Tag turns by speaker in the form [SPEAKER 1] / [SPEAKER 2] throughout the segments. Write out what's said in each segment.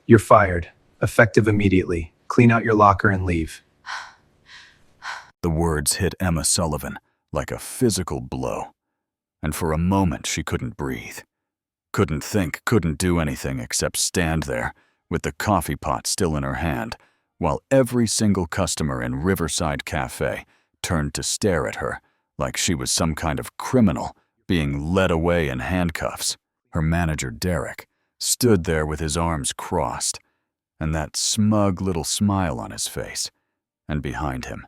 [SPEAKER 1] You're fired. Effective immediately. Clean out your locker and leave.
[SPEAKER 2] The words hit Emma Sullivan like a physical blow, and for a moment she couldn't breathe. Couldn't think, couldn't do anything except stand there with the coffee pot still in her hand, while every single customer in Riverside Café turned to stare at her like she was some kind of criminal being led away in handcuffs. Her manager, Derek, stood there with his arms crossed and that smug little smile on his face. And behind him,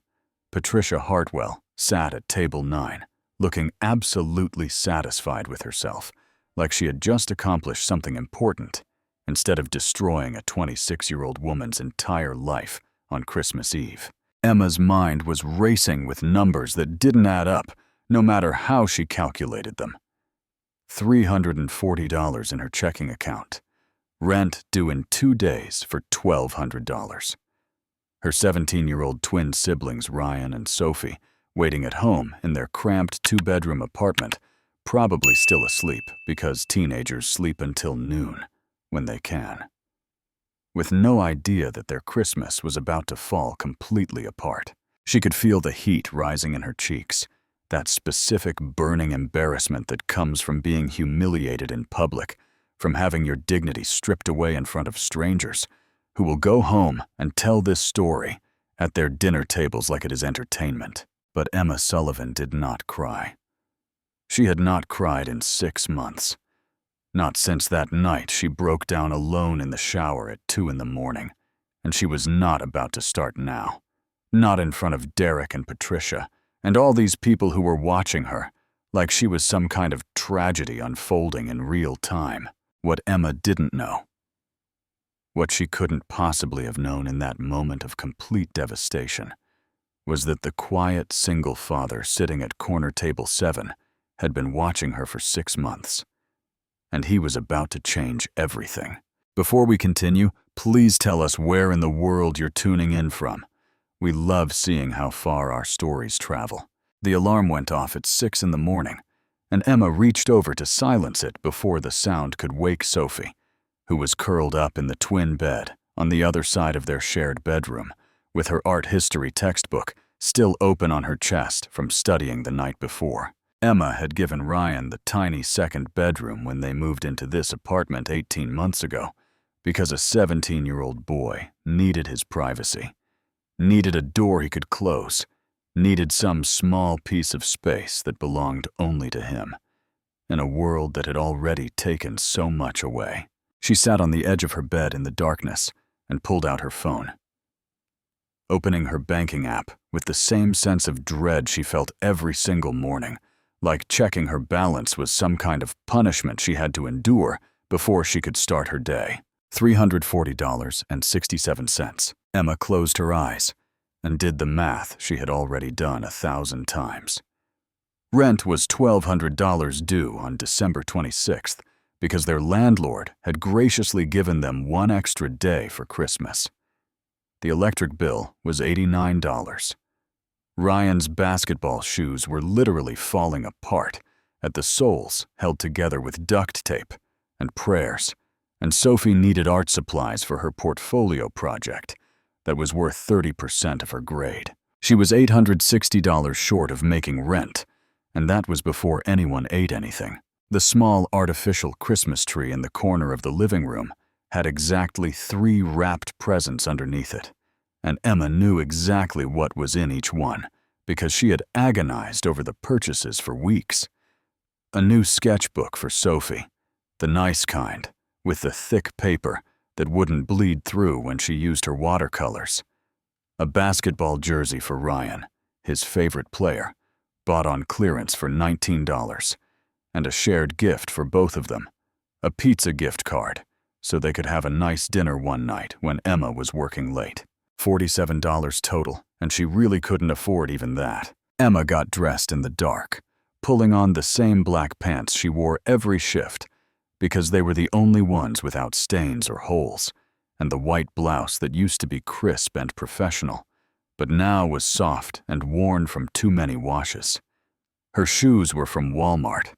[SPEAKER 2] Patricia Hartwell sat at table 9, looking absolutely satisfied with herself, like she had just accomplished something important, instead of destroying a 26-year-old woman's entire life on Christmas Eve. Emma's mind was racing with numbers that didn't add up, no matter how she calculated them. $340 in her checking account. Rent due in 2 days for $1,200. Her 17-year-old twin siblings, Ryan and Sophie, waiting at home in their cramped 2-bedroom apartment, probably still asleep because teenagers sleep until noon when they can. With no idea that their Christmas was about to fall completely apart. She could feel the heat rising in her cheeks, that specific burning embarrassment that comes from being humiliated in public, from having your dignity stripped away in front of strangers, who will go home and tell this story at their dinner tables like it is entertainment. But Emma Sullivan did not cry. She had not cried in 6 months. Not since that night she broke down alone in the shower at 2 in the morning, and she was not about to start now. Not in front of Derek and Patricia, and all these people who were watching her, like she was some kind of tragedy unfolding in real time. What Emma didn't know, what she couldn't possibly have known in that moment of complete devastation, was that the quiet single father sitting at corner table 7 had been watching her for 6 months, and he was about to change everything. Before we continue, please tell us where in the world you're tuning in from. We love seeing how far our stories travel. The alarm went off at 6 in the morning, and Emma reached over to silence it before the sound could wake Sophie, who was curled up in the twin bed on the other side of their shared bedroom, with her art history textbook still open on her chest from studying the night before. Emma had given Ryan the tiny second bedroom when they moved into this apartment 18 months ago, because a 17-year-old boy needed his privacy, needed a door he could close, needed some small piece of space that belonged only to him, in a world that had already taken so much away. She sat on the edge of her bed in the darkness and pulled out her phone. Opening her banking app with the same sense of dread she felt every single morning, like checking her balance was some kind of punishment she had to endure before she could start her day. $340.67. Emma closed her eyes and did the math she had already done 1,000 times. Rent was $1,200 due on December 26th because their landlord had graciously given them 1 extra day for Christmas. The electric bill was $89. Ryan's basketball shoes were literally falling apart at the soles held together with duct tape and prayers, and Sophie needed art supplies for her portfolio project that was worth 30% of her grade. She was $860 short of making rent, and that was before anyone ate anything. The small artificial Christmas tree in the corner of the living room had exactly 3 wrapped presents underneath it, and Emma knew exactly what was in each one because she had agonized over the purchases for weeks. A new sketchbook for Sophie, the nice kind, with the thick paper that wouldn't bleed through when she used her watercolors. A basketball jersey for Ryan, his favorite player, bought on clearance for $19, and a shared gift for both of them, a pizza gift card, so they could have a nice dinner one night when Emma was working late. $47 total, and she really couldn't afford even that. Emma got dressed in the dark, pulling on the same black pants she wore every shift, because they were the only ones without stains or holes, and the white blouse that used to be crisp and professional, but now was soft and worn from too many washes. Her shoes were from Walmart,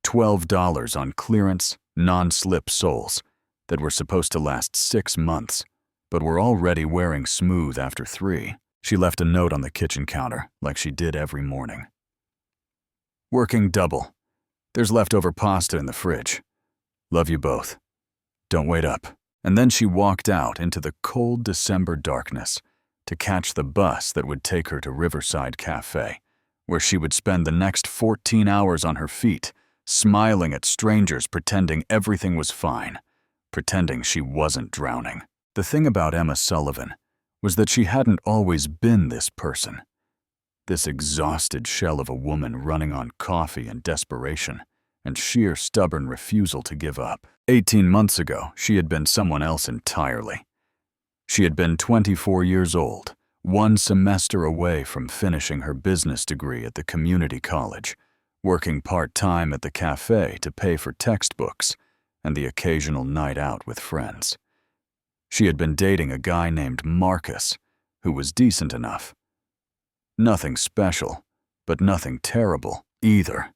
[SPEAKER 2] $12 on clearance, non-slip soles, that were supposed to last 6 months, but were already wearing smooth after 3. She left a note on the kitchen counter, like she did every morning. Working double. There's leftover pasta in the fridge. Love you both. Don't wait up. And then she walked out into the cold December darkness to catch the bus that would take her to Riverside Café, where she would spend the next 14 hours on her feet, smiling at strangers, pretending everything was fine, pretending she wasn't drowning. The thing about Emma Sullivan was that she hadn't always been this person, this exhausted shell of a woman running on coffee and desperation and sheer stubborn refusal to give up. 18 months ago, she had been someone else entirely. She had been 24 years old, 1 semester away from finishing her business degree at the community college, working part-time at the cafe to pay for textbooks and the occasional night out with friends. She had been dating a guy named Marcus, who was decent enough. Nothing special, but nothing terrible either.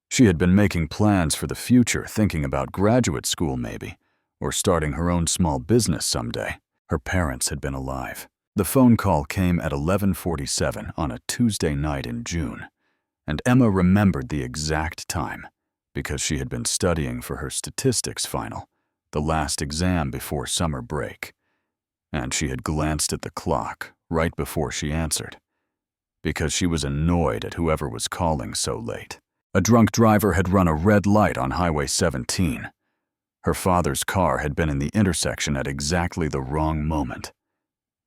[SPEAKER 2] She had been making plans for the future, thinking about graduate school maybe, or starting her own small business someday. Her parents had been alive. The phone call came at 11:47 on a Tuesday night in June, and Emma remembered the exact time because she had been studying for her statistics final, the last exam before summer break, and she had glanced at the clock right before she answered, because she was annoyed at whoever was calling so late. A drunk driver had run a red light on Highway 17. Her father's car had been in the intersection at exactly the wrong moment.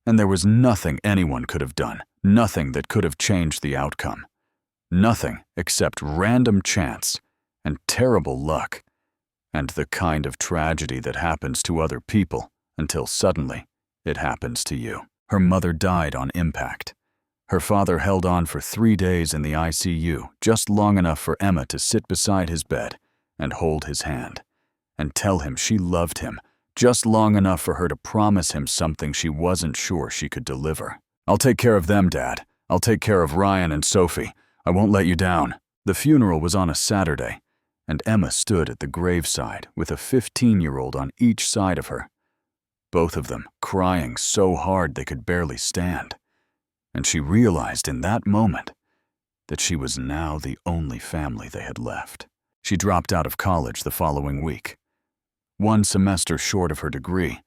[SPEAKER 2] And there was nothing anyone could have done, nothing that could have changed the outcome. Nothing except random chance and terrible luck, and the kind of tragedy that happens to other people until suddenly it happens to you. Her mother died on impact. Her father held on for 3 days in the ICU, just long enough for Emma to sit beside his bed and hold his hand, and tell him she loved him, just long enough for her to promise him something she wasn't sure she could deliver. "I'll take care of them, Dad. I'll take care of Ryan and Sophie. I won't let you down." The funeral was on a Saturday, and Emma stood at the graveside with a 15-year-old on each side of her, both of them crying so hard they could barely stand. And she realized in that moment that she was now the only family they had left. She dropped out of college the following week, 1 semester short of her degree,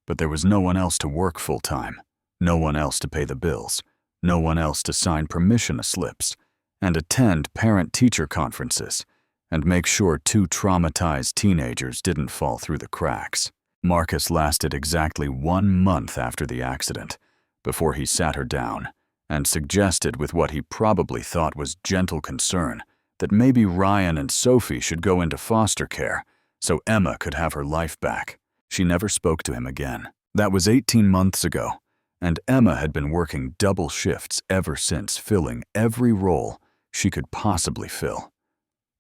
[SPEAKER 2] but there was no one else to work full-time, no one else to pay the bills, no one else to sign permission slips and attend parent-teacher conferences and make sure 2 traumatized teenagers didn't fall through the cracks. Marcus lasted exactly 1 month after the accident before he sat her down and suggested, with what he probably thought was gentle concern, that maybe Ryan and Sophie should go into foster care so Emma could have her life back. She never spoke to him again. That was 18 months ago, and Emma had been working double shifts ever since, filling every role she could possibly fill.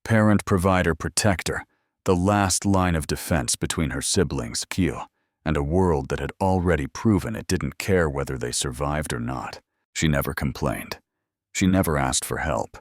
[SPEAKER 2] Parent, provider, protector, the last line of defense between her siblings, Kyo, and a world that had already proven it didn't care whether they survived or not. She never complained. She never asked for help.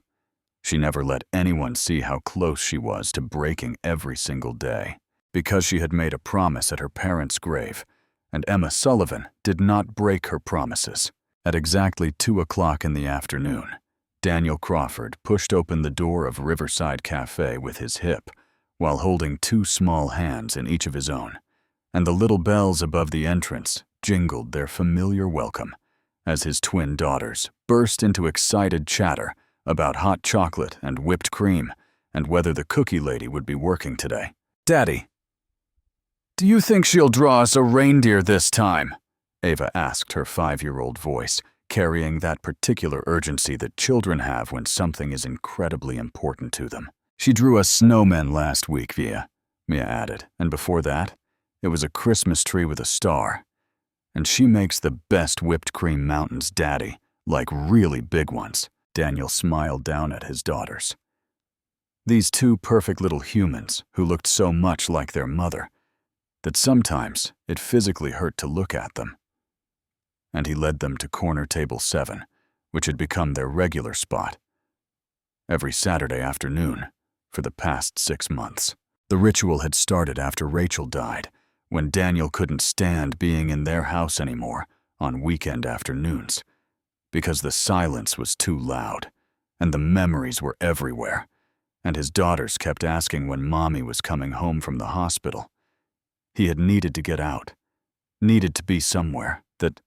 [SPEAKER 2] She never let anyone see how close she was to breaking every single day, because she had made a promise at her parents' grave, and Emma Sullivan did not break her promises. At exactly 2 o'clock in the afternoon, Daniel Crawford pushed open the door of Riverside Café with his hip, while holding 2 small hands in each of his own, and the little bells above the entrance jingled their familiar welcome as his twin daughters burst into excited chatter about hot chocolate and whipped cream and whether the cookie lady would be working today. "Daddy, do you think she'll draw us a reindeer this time?" Ava asked, her 5-year-old voice carrying that particular urgency that children have when something is incredibly important to them. "She drew us snowmen last week, Mia added, and before that, it was a Christmas tree with a star. And she makes the best whipped cream mountains, Daddy, like really big ones." Daniel smiled down at his daughters. These 2 perfect little humans who looked so much like their mother that sometimes it physically hurt to look at them. And he led them to corner table 7, which had become their regular spot, every Saturday afternoon for the past 6 months. The ritual had started after Rachel died, when Daniel couldn't stand being in their house anymore on weekend afternoons, because the silence was too loud, and the memories were everywhere, and his daughters kept asking when Mommy was coming home from the hospital. He had needed to get out, needed to be somewhere that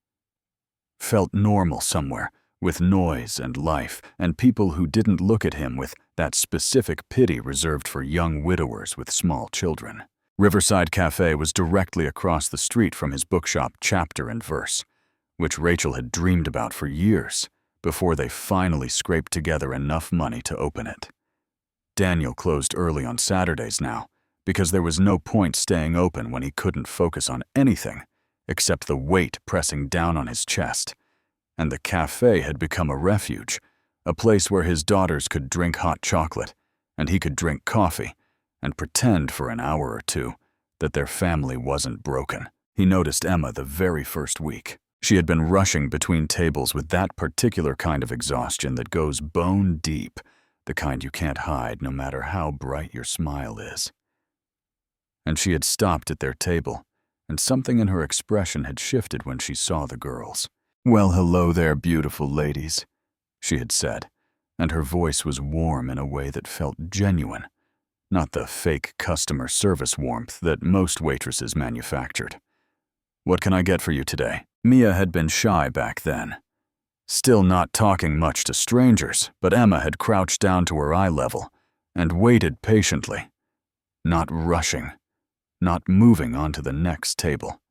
[SPEAKER 2] felt normal, somewhere with noise and life and people who didn't look at him with that specific pity reserved for young widowers with small children. Riverside Café was directly across the street from his bookshop Chapter and Verse, which Rachel had dreamed about for years before they finally scraped together enough money to open it. Daniel closed early on Saturdays now because there was no point staying open when he couldn't focus on anything except the weight pressing down on his chest, and the cafe had become a refuge, a place where his daughters could drink hot chocolate and he could drink coffee and pretend for an hour or two that their family wasn't broken. He noticed Emma the very first week. She had been rushing between tables with that particular kind of exhaustion that goes bone deep, the kind you can't hide no matter how bright your smile is. And she had stopped at their table, and something in her expression had shifted when she saw the girls. "Well, hello there, beautiful ladies," she had said, and her voice was warm in a way that felt genuine, not the fake customer service warmth that most waitresses manufactured. "What can I get for you today?" Mia had been shy back then, still not talking much to strangers, but Emma had crouched down to her eye level and waited patiently, not rushing, not moving on to the next table,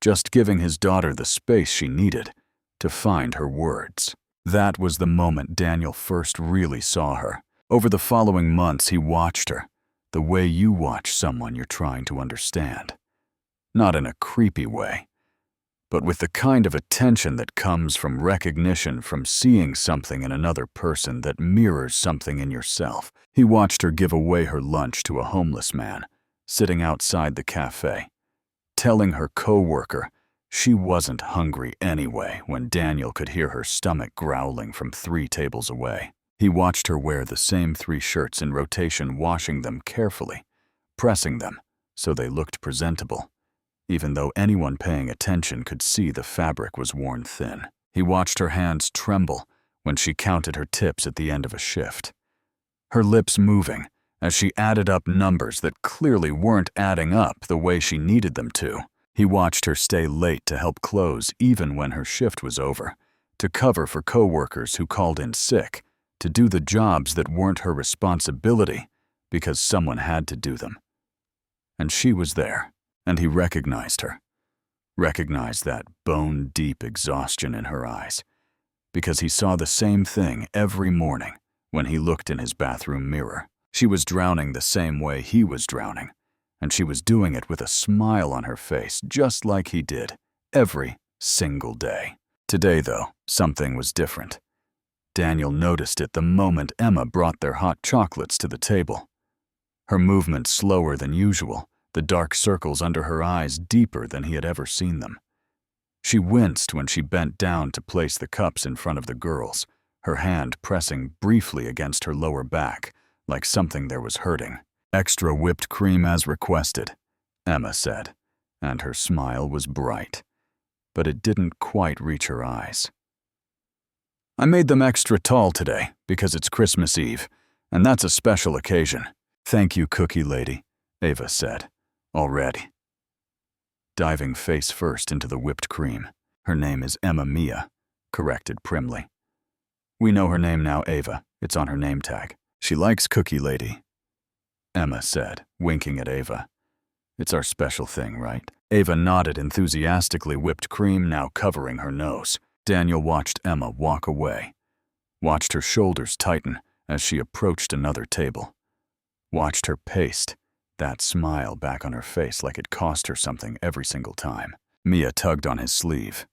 [SPEAKER 2] just giving his daughter the space she needed to find her words. That was the moment Daniel first really saw her. Over the following months, he watched her, the way you watch someone you're trying to understand. Not in a creepy way, but with the kind of attention that comes from recognition, from seeing something in another person that mirrors something in yourself. He watched her give away her lunch to a homeless man sitting outside the cafe, telling her coworker she wasn't hungry anyway when Daniel could hear her stomach growling from 3 tables away. He watched her wear the same 3 shirts in rotation, washing them carefully, pressing them so they looked presentable, even though anyone paying attention could see the fabric was worn thin. He watched her hands tremble when she counted her tips at the end of a shift, her lips moving as she added up numbers that clearly weren't adding up the way she needed them to. He watched her stay late to help close even when her shift was over, to cover for coworkers who called in sick, to do the jobs that weren't her responsibility because someone had to do them. And she was there, and he recognized her, recognized that bone-deep exhaustion in her eyes, because he saw the same thing every morning when he looked in his bathroom mirror. She was drowning the same way he was drowning, and she was doing it with a smile on her face, just like he did every single day. Today, though, something was different. Daniel noticed it the moment Emma brought their hot chocolates to the table. Her movement slower than usual, the dark circles under her eyes deeper than he had ever seen them. She winced when she bent down to place the cups in front of the girls, her hand pressing briefly against her lower back, like something there was hurting. "Extra whipped cream as requested," Emma said, and her smile was bright, but it didn't quite reach her eyes. "I made them extra tall today because it's Christmas Eve, and that's a special occasion." "Thank you, cookie lady," Ava said, already, diving face first into the whipped cream. "Her name is Emma Mia," corrected primly. "We know her name now, Ava. It's on her name tag." "She likes cookie lady," Emma said, winking at Ava. "It's our special thing, right?" Ava nodded enthusiastically, whipped cream now covering her nose. Daniel watched Emma walk away, watched her shoulders tighten as she approached another table, watched her paste, that smile back on her face like it cost her something every single time. Mia tugged on his sleeve.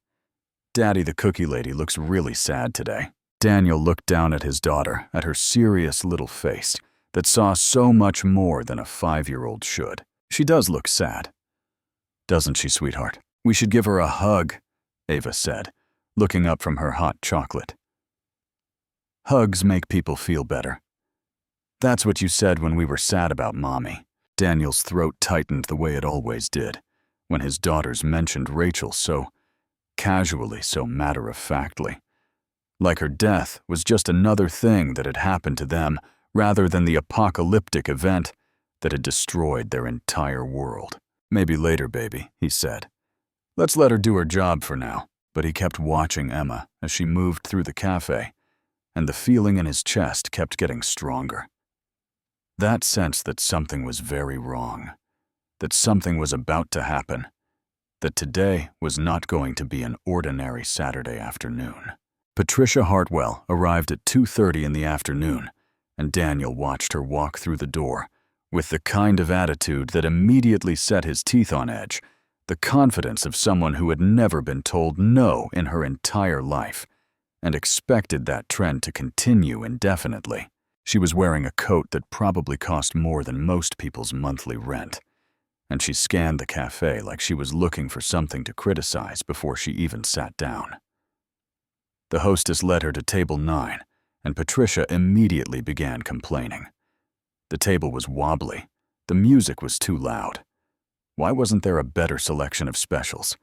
[SPEAKER 2] "Daddy, the cookie lady looks really sad today." Daniel looked down at his daughter, at her serious little face that saw so much more than a 5-year-old should. "She does look sad, doesn't she, sweetheart? We should give her a hug," Ava said, looking up from her hot chocolate. "Hugs make people feel better. That's what you said when we were sad about Mommy." Daniel's throat tightened the way it always did, when his daughters mentioned Rachel so casually, so matter-of-factly. Like her death was just another thing that had happened to them rather than the apocalyptic event that had destroyed their entire world. "Maybe later, baby," he said. "Let's let her do her job for now." But he kept watching Emma as she moved through the cafe, and the feeling in his chest kept getting stronger. That sense that something was very wrong, that something was about to happen, that today was not going to be an ordinary Saturday afternoon. Patricia Hartwell arrived at 2:30 in the afternoon, and Daniel watched her walk through the door with the kind of attitude that immediately set his teeth on edge, the confidence of someone who had never been told no in her entire life and expected that trend to continue indefinitely. She was wearing a coat that probably cost more than most people's monthly rent, and she scanned the cafe like she was looking for something to criticize before she even sat down. The hostess led her to table 9, and Patricia immediately began complaining. The table was wobbly. The music was too loud. Why wasn't there a better selection of specials?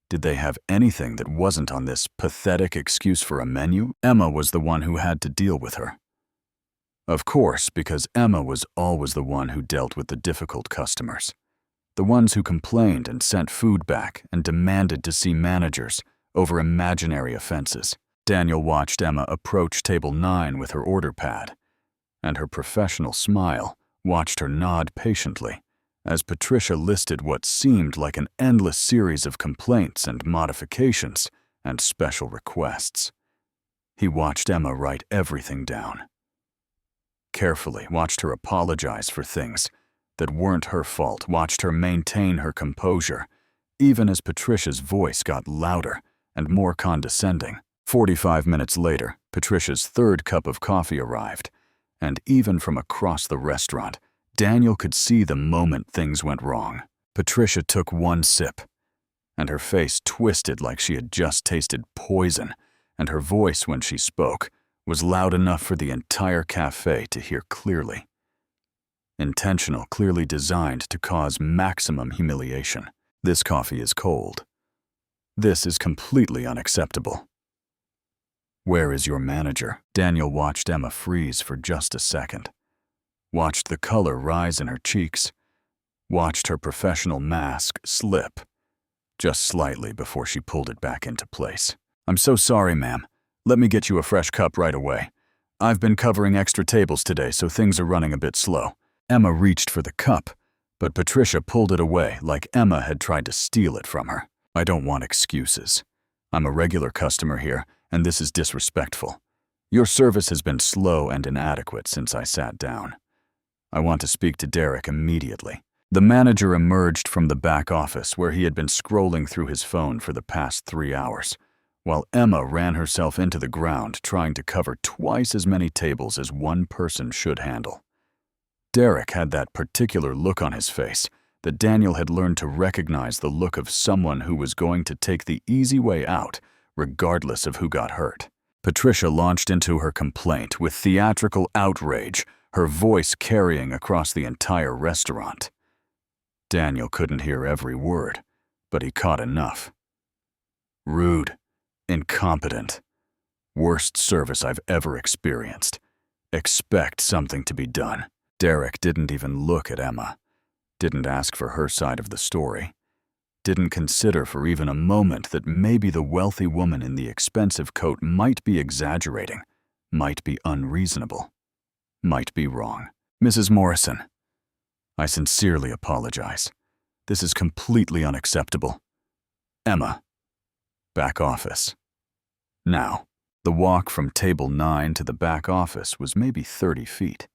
[SPEAKER 2] Did they have anything that wasn't on this pathetic excuse for a menu? Emma was the one who had to deal with her. Of course, because Emma was always the one who dealt with the difficult customers, the ones who complained and sent food back and demanded to see managers over imaginary offenses. Daniel watched Emma approach table 9 with her order pad, and her professional smile watched her nod patiently as Patricia listed what seemed like an endless series of complaints and modifications and special requests. He watched Emma write everything down. Carefully watched her apologize for things that weren't her fault, watched her maintain her composure, even as Patricia's voice got louder and more condescending. 45 minutes later, Patricia's third cup of coffee arrived, and even from across the restaurant, Daniel could see the moment things went wrong. Patricia took one sip, and her face twisted like she had just tasted poison, and her voice when she spoke was loud enough for the entire cafe to hear clearly. Intentional, clearly designed to cause maximum humiliation. "This coffee is cold. This is completely unacceptable. Where is your manager?" Daniel watched Emma freeze for just a second, watched the color rise in her cheeks, watched her professional mask slip just slightly before she pulled it back into place. "I'm so sorry, ma'am. Let me get you a fresh cup right away. I've been covering extra tables today, so things are running a bit slow." Emma reached for the cup, but Patricia pulled it away like Emma had tried to steal it from her. "I don't want excuses. I'm a regular customer here, and this is disrespectful. Your service has been slow and inadequate since I sat down. I want to speak to Derek immediately." The manager emerged from the back office where he had been scrolling through his phone for the past 3 hours, while Emma ran herself into the ground trying to cover twice as many tables as one person should handle. Derek had that particular look on his face that Daniel had learned to recognize the look of someone who was going to take the easy way out, regardless of who got hurt. Patricia launched into her complaint with theatrical outrage, her voice carrying across the entire restaurant. Daniel couldn't hear every word, but he caught enough. "Rude, incompetent, worst service I've ever experienced. Expect something to be done." Derek didn't even look at Emma, didn't ask for her side of the story, didn't consider for even a moment that maybe the wealthy woman in the expensive coat might be exaggerating, might be unreasonable, might be wrong. "Mrs. Morrison, I sincerely apologize. This is completely unacceptable. Emma, back office. Now." The walk from table 9 to the back office was maybe 30 feet.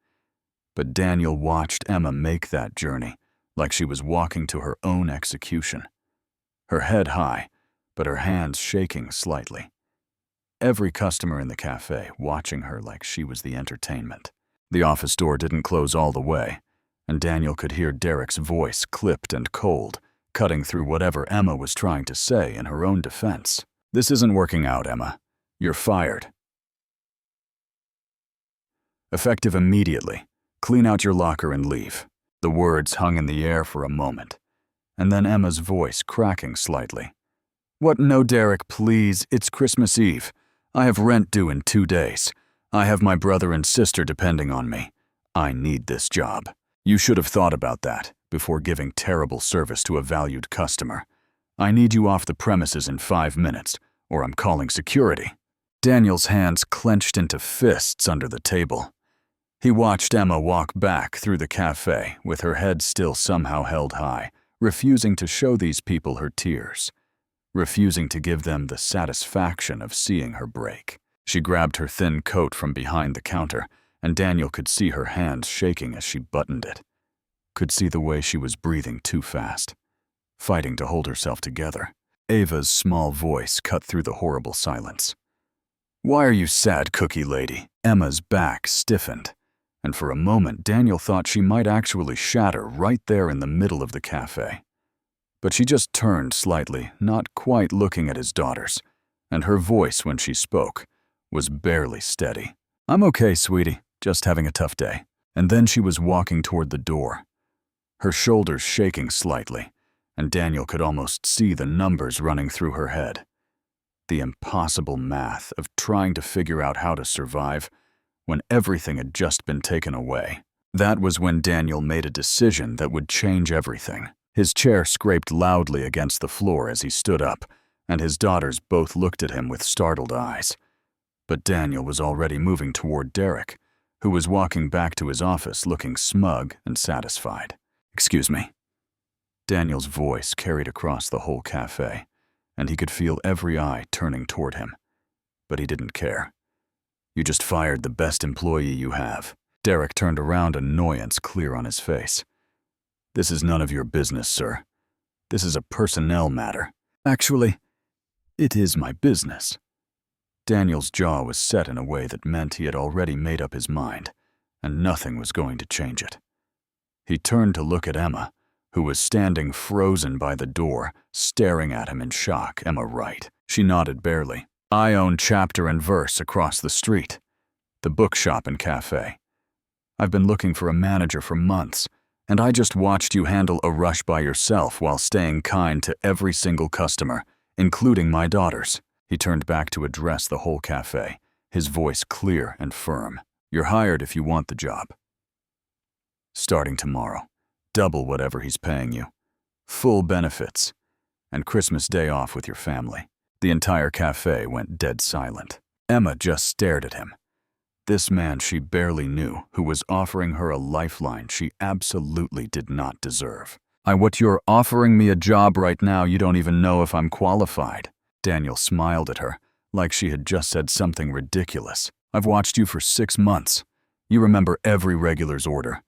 [SPEAKER 2] But Daniel watched Emma make that journey like she was walking to her own execution. Her head high, but her hands shaking slightly. Every customer in the cafe watching her like she was the entertainment. The office door didn't close all the way, and Daniel could hear Derek's voice clipped and cold, cutting through whatever Emma was trying to say in her own defense. "This isn't working out, Emma. You're fired. Effective immediately. Clean out your locker and leave." The words hung in the air for a moment, and then Emma's voice cracking slightly. "What? No, Derek, please. It's Christmas Eve. I have rent due in 2 days. I have my brother and sister depending on me. I need this job. You should have thought about that before giving terrible service to a valued customer. I need you off the premises in 5 minutes, or I'm calling security." Daniel's hands clenched into fists under the table. He watched Emma walk back through the cafe with her head still somehow held high, refusing to show these people her tears, refusing to give them the satisfaction of seeing her break. She grabbed her thin coat from behind the counter, and Daniel could see her hands shaking as she buttoned it. Could see the way she was breathing too fast, fighting to hold herself together. Ava's small voice cut through the horrible silence. "Why are you sad, cookie lady?" Emma's back stiffened, and for a moment Daniel thought she might actually shatter right there in the middle of the cafe. But she just turned slightly, not quite looking at his daughters, and her voice when she spoke was barely steady. "I'm okay, sweetie, just having a tough day." And then she was walking toward the door, her shoulders shaking slightly, and Daniel could almost see the numbers running through her head. The impossible math of trying to figure out how to survive when everything had just been taken away. That was when Daniel made a decision that would change everything. His chair scraped loudly against the floor as he stood up, and his daughters both looked at him with startled eyes. But Daniel was already moving toward Derek, who was walking back to his office looking smug and satisfied. "Excuse me." Daniel's voice carried across the whole cafe, and he could feel every eye turning toward him. But he didn't care. "You just fired the best employee you have." Derek turned around, annoyance clear on his face. "This is none of your business, sir. This is a personnel matter." "Actually, it is my business." Daniel's jaw was set in a way that meant he had already made up his mind, and nothing was going to change it. He turned to look at Emma, who was standing frozen by the door, staring at him in shock. Emma right. She nodded barely. "I own Chapter and Verse across the street, the bookshop and cafe. I've been looking for a manager for months, and I just watched you handle a rush by yourself while staying kind to every single customer, including my daughters." He turned back to address the whole cafe, his voice clear and firm. "You're hired if you want the job. Starting tomorrow, double whatever he's paying you, full benefits, and Christmas Day off with your family." The entire cafe went dead silent. Emma just stared at him. This man she barely knew, who was offering her a lifeline she absolutely did not deserve. What you're offering me a job right now, you don't even know if I'm qualified." Daniel smiled at her, like she had just said something ridiculous. "I've watched you for 6 months. You remember every regular's order.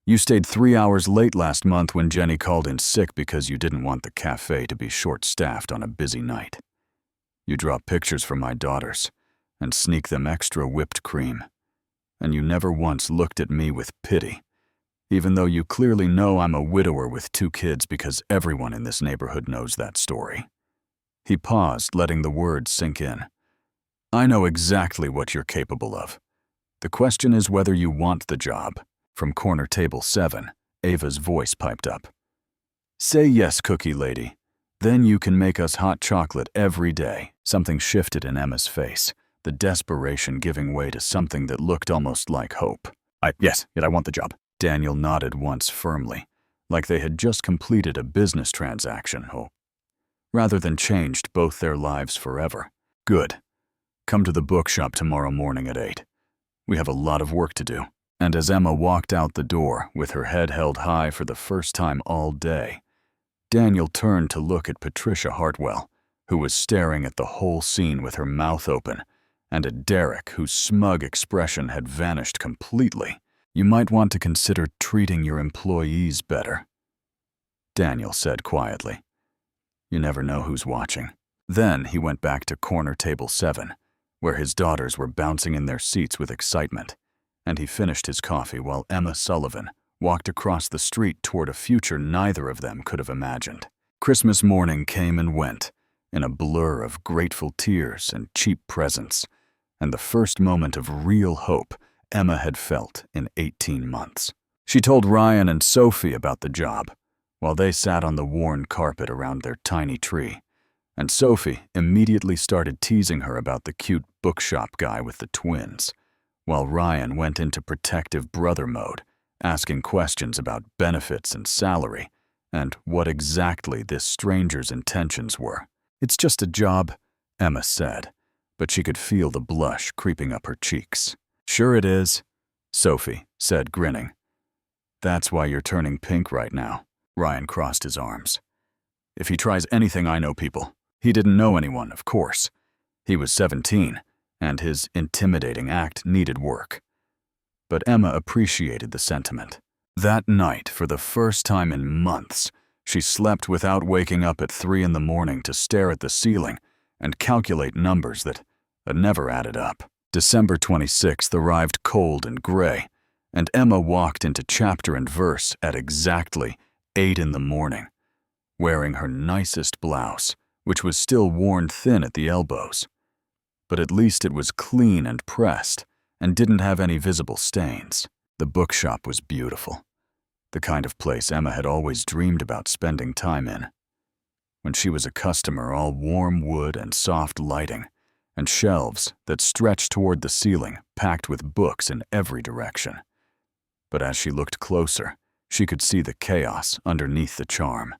[SPEAKER 2] You stayed 3 hours late last month when Jenny called in sick because you didn't want the cafe to be short-staffed on a busy night. You draw pictures for my daughters and sneak them extra whipped cream. And you never once looked at me with pity, even though you clearly know I'm a widower with 2 kids because everyone in this neighborhood knows that story." He paused, letting the words sink in. "I know exactly what you're capable of. The question is whether you want the job." From corner table 7, Ava's voice piped up. "Say yes, cookie lady. Then you can make us hot chocolate every day." Something shifted in Emma's face, the desperation giving way to something that looked almost like hope. Yes, I want the job." Daniel nodded once firmly, like they had just completed a business transaction, rather than changed both their lives forever. "Good. Come to the bookshop tomorrow morning at 8. We have a lot of work to do." And as Emma walked out the door, with her head held high for the first time all day, Daniel turned to look at Patricia Hartwell, who was staring at the whole scene with her mouth open, and at Derek, whose smug expression had vanished completely. "You might want to consider treating your employees better," Daniel said quietly. "You never know who's watching." Then he went back to corner table 7, where his daughters were bouncing in their seats with excitement, and he finished his coffee while Emma Sullivan walked across the street toward a future neither of them could have imagined. Christmas morning came and went, in a blur of grateful tears and cheap presents, and the first moment of real hope Emma had felt in 18 months. She told Ryan and Sophie about the job, while they sat on the worn carpet around their tiny tree, and Sophie immediately started teasing her about the cute bookshop guy with the twins, while Ryan went into protective brother mode, asking questions about benefits and salary, and what exactly this stranger's intentions were. "It's just a job," Emma said, but she could feel the blush creeping up her cheeks. "Sure it is," Sophie said, grinning. "That's why you're turning pink right now." Ryan crossed his arms. "If he tries anything, I know people." He didn't know anyone, of course. He was 17, and his intimidating act needed work. But Emma appreciated the sentiment. That night, for the first time in months, she slept without waking up at 3 in the morning to stare at the ceiling and calculate numbers that had never added up. December 26th arrived cold and gray, and Emma walked into chapter and verse at exactly 8 in the morning, wearing her nicest blouse, which was still worn thin at the elbows. But at least it was clean and pressed and didn't have any visible stains. The bookshop was beautiful, the kind of place Emma had always dreamed about spending time in. When she was a customer, all warm wood and soft lighting, and shelves that stretched toward the ceiling, packed with books in every direction. But as she looked closer, she could see the chaos underneath the charm.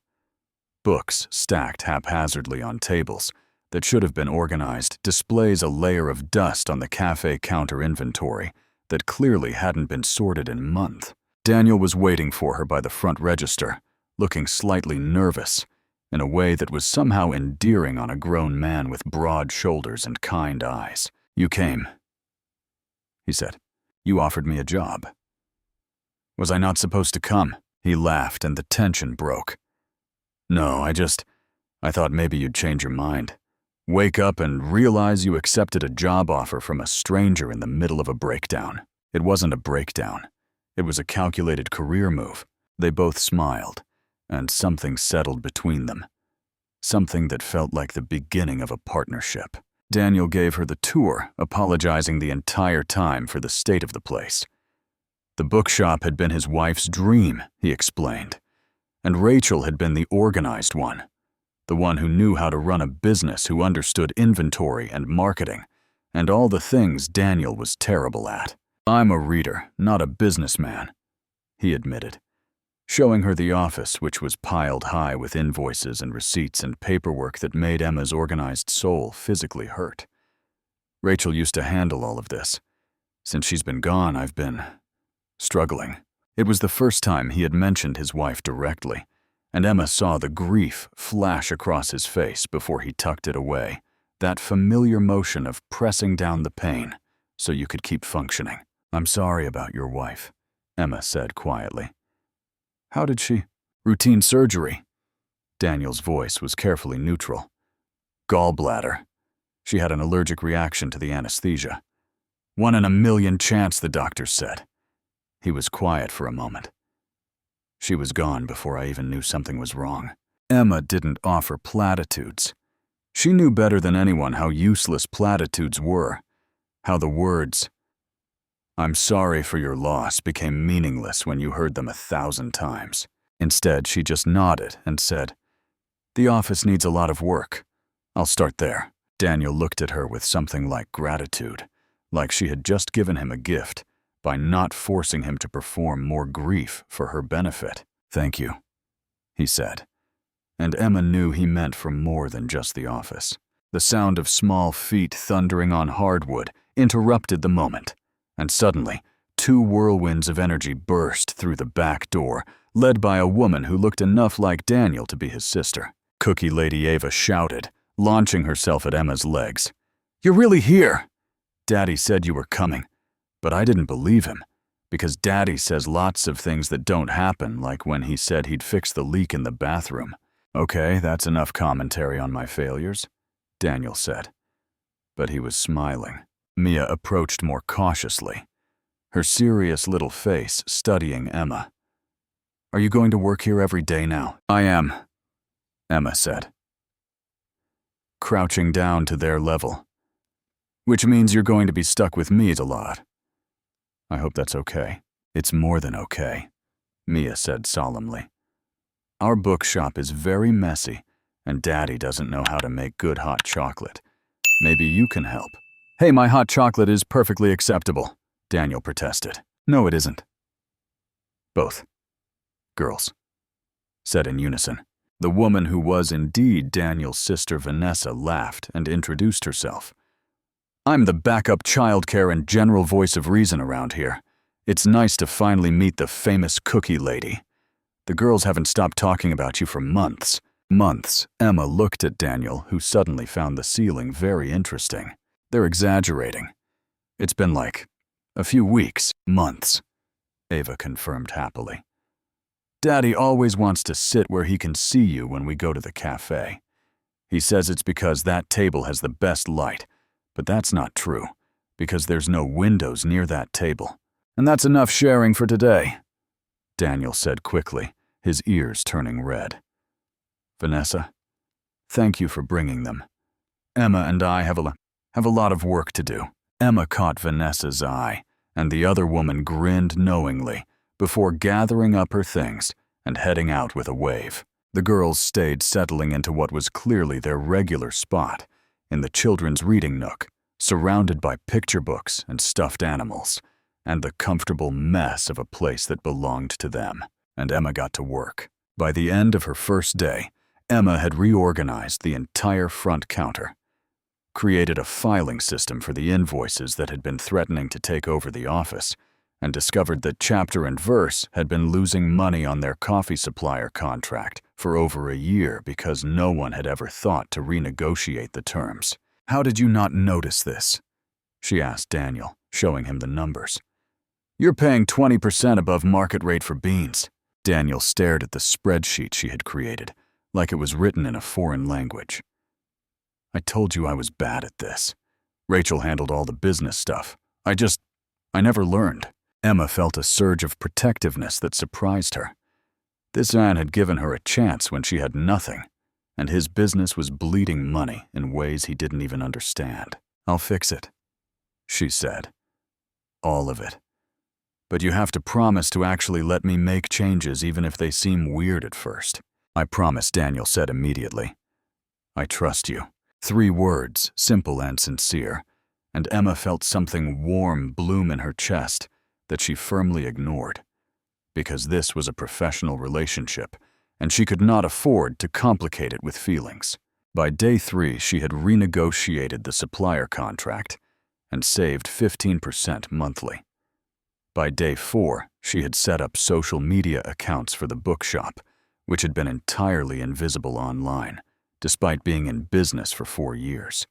[SPEAKER 2] Books stacked haphazardly on tables that should have been organized displays a layer of dust on the cafe counter inventory that clearly hadn't been sorted in months. Daniel was waiting for her by the front register, looking slightly nervous, in a way that was somehow endearing on a grown man with broad shoulders and kind eyes. "You came," he said. "You offered me a job." "Was I not supposed to come?" He laughed and the tension broke. "No, I thought maybe you'd change your mind. Wake up and realize you accepted a job offer from a stranger in the middle of a breakdown." It wasn't a breakdown. It was a calculated career move. They both smiled, and something settled between them. Something that felt like the beginning of a partnership. Daniel gave her the tour, apologizing the entire time for the state of the place. The bookshop had been his wife's dream, he explained, and Rachel had been the organized one, the one who knew how to run a business, who understood inventory and marketing, and all the things Daniel was terrible at. "I'm a reader, not a businessman," he admitted, showing her the office, which was piled high with invoices and receipts and paperwork that made Emma's organized soul physically hurt. "Rachel used to handle all of this. Since she's been gone, I've been struggling." It was the first time he had mentioned his wife directly, and Emma saw the grief flash across his face before he tucked it away, that familiar motion of pressing down the pain so you could keep functioning. "I'm sorry about your wife," Emma said quietly. "How did she?" "Routine surgery." Daniel's voice was carefully neutral. "Gallbladder. She had an allergic reaction to the anesthesia. 1 in a million chance, the doctors said." He was quiet for a moment. "She was gone before I even knew something was wrong." Emma didn't offer platitudes. She knew better than anyone how useless platitudes were, how the words, "I'm sorry for your loss," became meaningless when you heard them 1,000 times. Instead, she just nodded and said, "The office needs a lot of work. I'll start there." Daniel looked at her with something like gratitude, like she had just given him a gift by not forcing him to perform more grief for her benefit. "Thank you," he said, and Emma knew he meant for more than just the office. The sound of small feet thundering on hardwood interrupted the moment, and suddenly, 2 whirlwinds of energy burst through the back door, led by a woman who looked enough like Daniel to be his sister. Cookie Lady Ava shouted, launching herself at Emma's legs. "You're really here! Daddy said you were coming, but I didn't believe him, because Daddy says lots of things that don't happen, like when he said he'd fix the leak in the bathroom." "Okay, that's enough commentary on my failures," Daniel said. But he was smiling. Mia approached more cautiously, her serious little face studying Emma. "Are you going to work here every day now?" "I am," Emma said, crouching down to their level. "Which means you're going to be stuck with me a lot." "I hope that's okay." "It's more than okay," Mia said solemnly. Our bookshop is very messy, and Daddy doesn't know how to make good hot chocolate. Maybe you can help." "Hey, my hot chocolate is perfectly acceptable," Daniel protested. "No, it isn't." Both girls said in unison. The woman who was indeed Daniel's sister Vanessa laughed and introduced herself. "I'm the backup childcare and general voice of reason around here. It's nice to finally meet the famous cookie lady. The girls haven't stopped talking about you for months." Months. Emma looked at Daniel, who suddenly found the ceiling very interesting. "They're exaggerating. It's been like a few weeks, months," Ava confirmed happily. "Daddy always wants to sit where he can see you when we go to the cafe. He says it's because that table has the best light, but that's not true, because there's no windows near that table. And that's enough sharing for today," Daniel said quickly, his ears turning red. "Vanessa, thank you for bringing them. Emma and I have a lot of work to do." Emma caught Vanessa's eye, and the other woman grinned knowingly before gathering up her things and heading out with a wave. The girls stayed settling into what was clearly their regular spot, in the children's reading nook, surrounded by picture books and stuffed animals, and the comfortable mess of a place that belonged to them. And Emma got to work. By the end of her first day, Emma had reorganized the entire front counter, created a filing system for the invoices that had been threatening to take over the office, and discovered that Chapter and Verse had been losing money on their coffee supplier contract for over a year because no one had ever thought to renegotiate the terms. "How did you not notice this?" she asked Daniel, showing him the numbers. "You're paying 20% above market rate for beans." Daniel stared at the spreadsheet she had created, like it was written in a foreign language. "I told you I was bad at this. Rachel handled all the business stuff. I never learned." Emma felt a surge of protectiveness that surprised her. This man had given her a chance when she had nothing, and his business was bleeding money in ways he didn't even understand. "I'll fix it," she said. "All of it. But you have to promise to actually let me make changes even if they seem weird at first." "I promise," Daniel said immediately. "I trust you." 3 words, simple and sincere, and Emma felt something warm bloom in her chest that she firmly ignored, because this was a professional relationship, and she could not afford to complicate it with feelings. By day 3, she had renegotiated the supplier contract and saved 15% monthly. By day 4, she had set up social media accounts for the bookshop, which had been entirely invisible online, despite being in business for 4 years.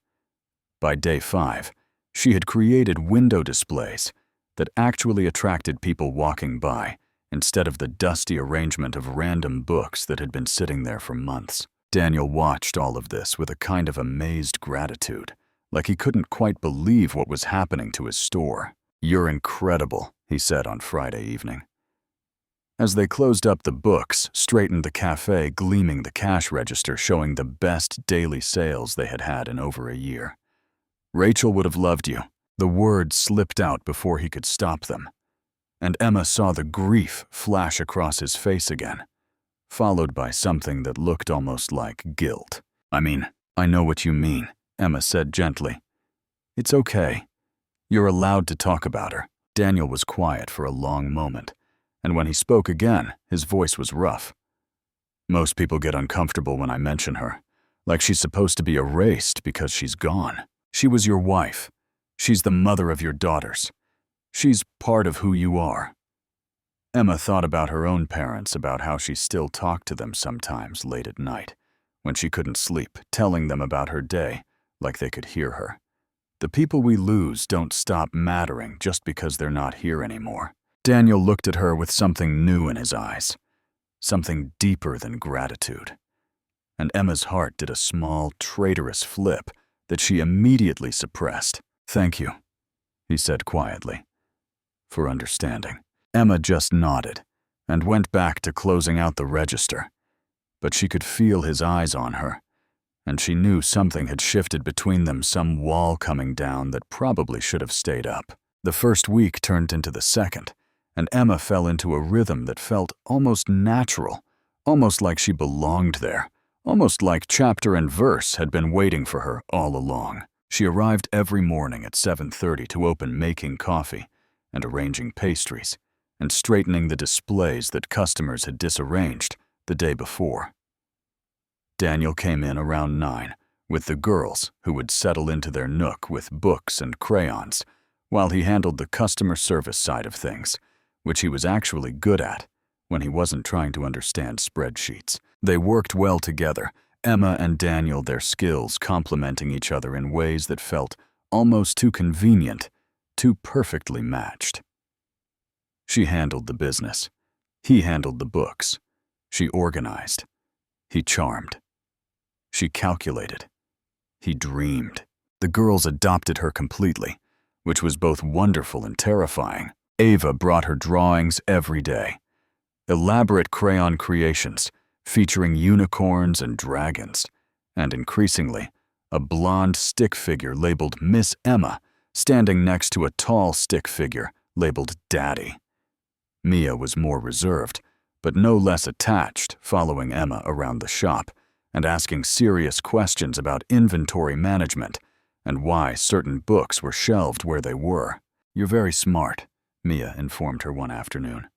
[SPEAKER 2] By day 5, she had created window displays that actually attracted people walking by, instead of the dusty arrangement of random books that had been sitting there for months. Daniel watched all of this with a kind of amazed gratitude, like he couldn't quite believe what was happening to his store. "You're incredible," he said on Friday evening. As they closed up the books, straightened the cafe, gleaming the cash register showing the best daily sales they had had in over a year. "Rachel would have loved you." The words slipped out before he could stop them, and Emma saw the grief flash across his face again, followed by something that looked almost like guilt. I know what you mean," Emma said gently. "It's okay. You're allowed to talk about her." Daniel was quiet for a long moment, and when he spoke again, his voice was rough. "Most people get uncomfortable when I mention her, like she's supposed to be erased because she's gone. She was your wife. She's the mother of your daughters. She's part of who you are." Emma thought about her own parents, about how she still talked to them sometimes late at night, when she couldn't sleep, telling them about her day, like they could hear her. The people we lose don't stop mattering just because they're not here anymore. Daniel looked at her with something new in his eyes, something deeper than gratitude. And Emma's heart did a small, traitorous flip that she immediately suppressed. "Thank you," he said quietly, "for understanding." Emma just nodded and went back to closing out the register, but she could feel his eyes on her, and she knew something had shifted between them, some wall coming down that probably should have stayed up. The first week turned into the second, and Emma fell into a rhythm that felt almost natural, almost like she belonged there, almost like chapter and verse had been waiting for her all along. She arrived every morning at 7:30 to open making coffee and arranging pastries and straightening the displays that customers had disarranged the day before. Daniel came in around 9 with the girls who would settle into their nook with books and crayons, while he handled the customer service side of things, which he was actually good at when he wasn't trying to understand spreadsheets. They worked well together, Emma and Daniel, their skills complementing each other in ways that felt almost too convenient, too perfectly matched. She handled the business. He handled the books. She organized. He charmed. She calculated. He dreamed. The girls adopted her completely, which was both wonderful and terrifying. Ava brought her drawings every day. Elaborate crayon creations featuring unicorns and dragons, and increasingly, a blonde stick figure labeled Miss Emma standing next to a tall stick figure labeled Daddy. Mia was more reserved, but no less attached, following Emma around the shop and asking serious questions about inventory management and why certain books were shelved where they were. "You're very smart," Mia informed her one afternoon.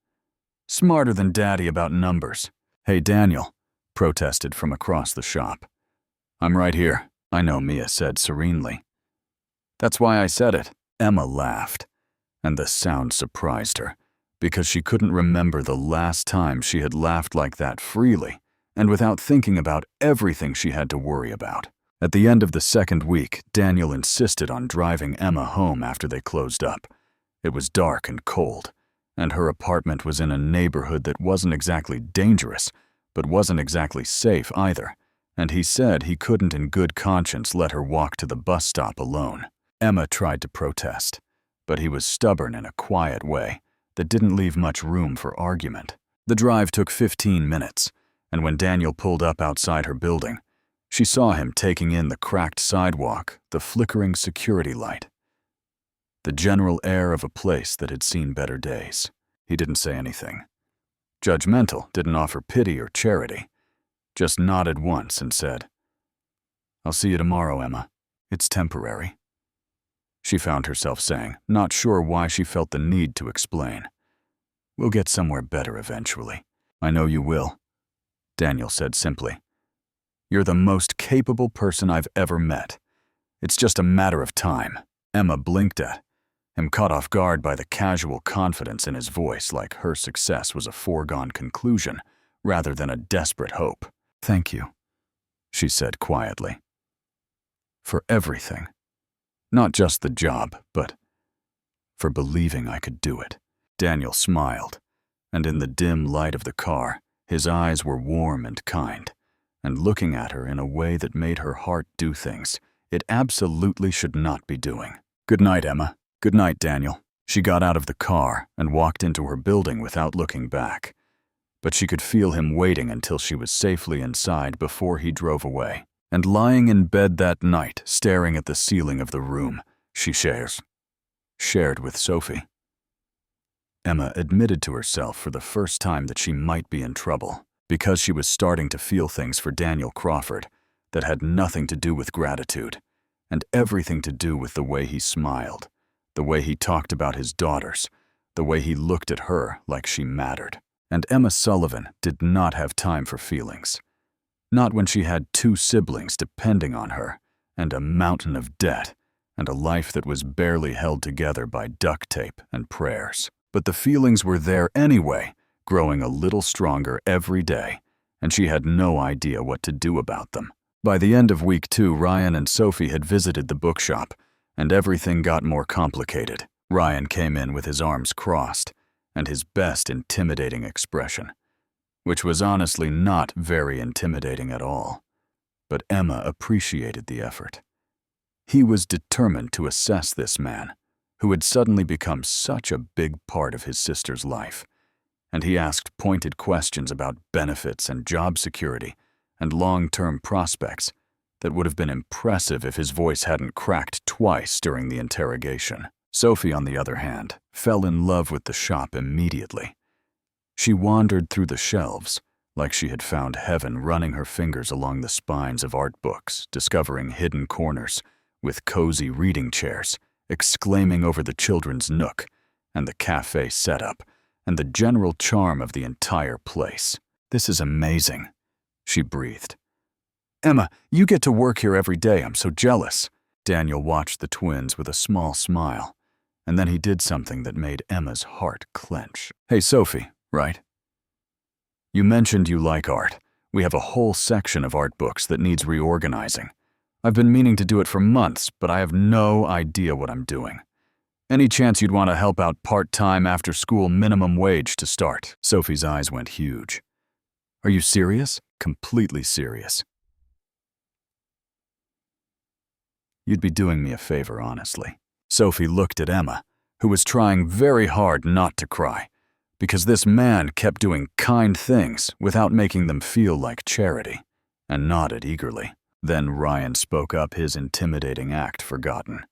[SPEAKER 2] "Smarter than Daddy about numbers." "Hey, Daniel," protested from across the shop. "I'm right here," I know, Mia said serenely. "That's why I said it." Emma laughed, and the sound surprised her, because she couldn't remember the last time she had laughed like that freely and without thinking about everything she had to worry about. At the end of the second week, Daniel insisted on driving Emma home after they closed up. It was dark and cold, and her apartment was in a neighborhood that wasn't exactly dangerous, but wasn't exactly safe either, and he said he couldn't in good conscience let her walk to the bus stop alone. Emma tried to protest, but he was stubborn in a quiet way that didn't leave much room for argument. The drive took 15 minutes, and when Daniel pulled up outside her building, she saw him taking in the cracked sidewalk, the flickering security light, the general air of a place that had seen better days. He didn't say anything. Judgmental, didn't offer pity or charity, just nodded once and said, "I'll see you tomorrow, Emma. It's temporary." She found herself saying, not sure why she felt the need to explain. "We'll get somewhere better eventually." "I know you will," Daniel said simply. "You're the most capable person I've ever met. It's just a matter of time." Emma blinked at him, caught off guard by the casual confidence in his voice, like her success was a foregone conclusion rather than a desperate hope. "Thank you," she said quietly. "For everything. Not just the job, but for believing I could do it." Daniel smiled, and in the dim light of the car, his eyes were warm and kind, and looking at her in a way that made her heart do things it absolutely should not be doing. "Good night, Emma." "Good night, Daniel." She got out of the car and walked into her building without looking back, but she could feel him waiting until she was safely inside before he drove away. And lying in bed that night, staring at the ceiling of the room she shared with Sophie, Emma admitted to herself for the first time that she might be in trouble, because she was starting to feel things for Daniel Crawford that had nothing to do with gratitude, and everything to do with the way he smiled, the way he talked about his daughters, the way he looked at her like she mattered. And Emma Sullivan did not have time for feelings. Not when she had 2 siblings depending on her, and a mountain of debt, and a life that was barely held together by duct tape and prayers. But the feelings were there anyway, growing a little stronger every day, and she had no idea what to do about them. By the end of week 2, Ryan and Sophie had visited the bookshop, and everything got more complicated. Ryan came in with his arms crossed, and his best intimidating expression, which was honestly not very intimidating at all. But Emma appreciated the effort. He was determined to assess this man, who had suddenly become such a big part of his sister's life, and he asked pointed questions about benefits and job security and long-term prospects that would have been impressive if his voice hadn't cracked twice during the interrogation. Sophie, on the other hand, fell in love with the shop immediately. She wandered through the shelves, like she had found heaven, running her fingers along the spines of art books, discovering hidden corners with cozy reading chairs, exclaiming over the children's nook and the cafe setup and the general charm of the entire place. "This is amazing," she breathed. "Emma, you get to work here every day. I'm so jealous." Daniel watched the twins with a small smile, and then he did something that made Emma's heart clench. "Hey, Sophie, right? You mentioned you like art. We have a whole section of art books that needs reorganizing. I've been meaning to do it for months, but I have no idea what I'm doing. Any chance you'd want to help out part-time after school minimum wage to start?" Sophie's eyes went huge. "Are you serious?" "Completely serious. You'd be doing me a favor, honestly." Sophie looked at Emma, who was trying very hard not to cry, because this man kept doing kind things without making them feel like charity, and nodded eagerly. Then Ryan spoke up, his intimidating act forgotten.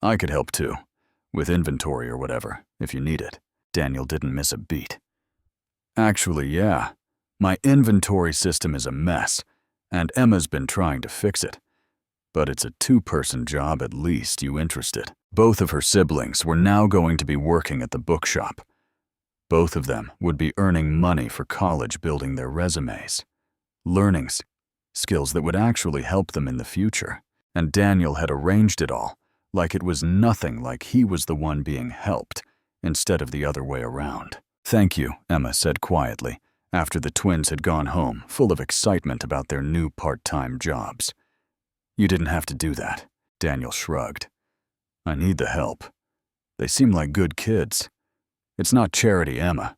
[SPEAKER 2] "I could help too, with inventory or whatever, if you need it." Daniel didn't miss a beat. "Actually, yeah. My inventory system is a mess, and Emma's been trying to fix it. But it's a two-person job at least. You interested?" Both of her siblings were now going to be working at the bookshop. Both of them would be earning money for college, building their resumes, learning skills that would actually help them in the future. And Daniel had arranged it all, like it was nothing, like he was the one being helped, instead of the other way around. "Thank you," Emma said quietly, after the twins had gone home, full of excitement about their new part-time jobs. "You didn't have to do that." Daniel shrugged. "I need the help. They seem like good kids. It's not charity, Emma.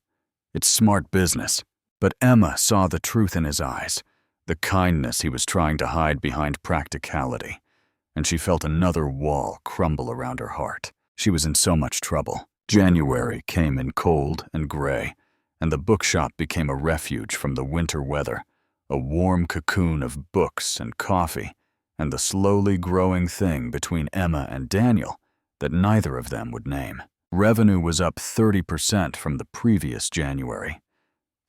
[SPEAKER 2] It's smart business." But Emma saw the truth in his eyes, the kindness he was trying to hide behind practicality, and she felt another wall crumble around her heart. She was in so much trouble. January came in cold and gray, and the bookshop became a refuge from the winter weather, a warm cocoon of books and coffee, and the slowly growing thing between Emma and Daniel that neither of them would name. Revenue was up 30% from the previous January,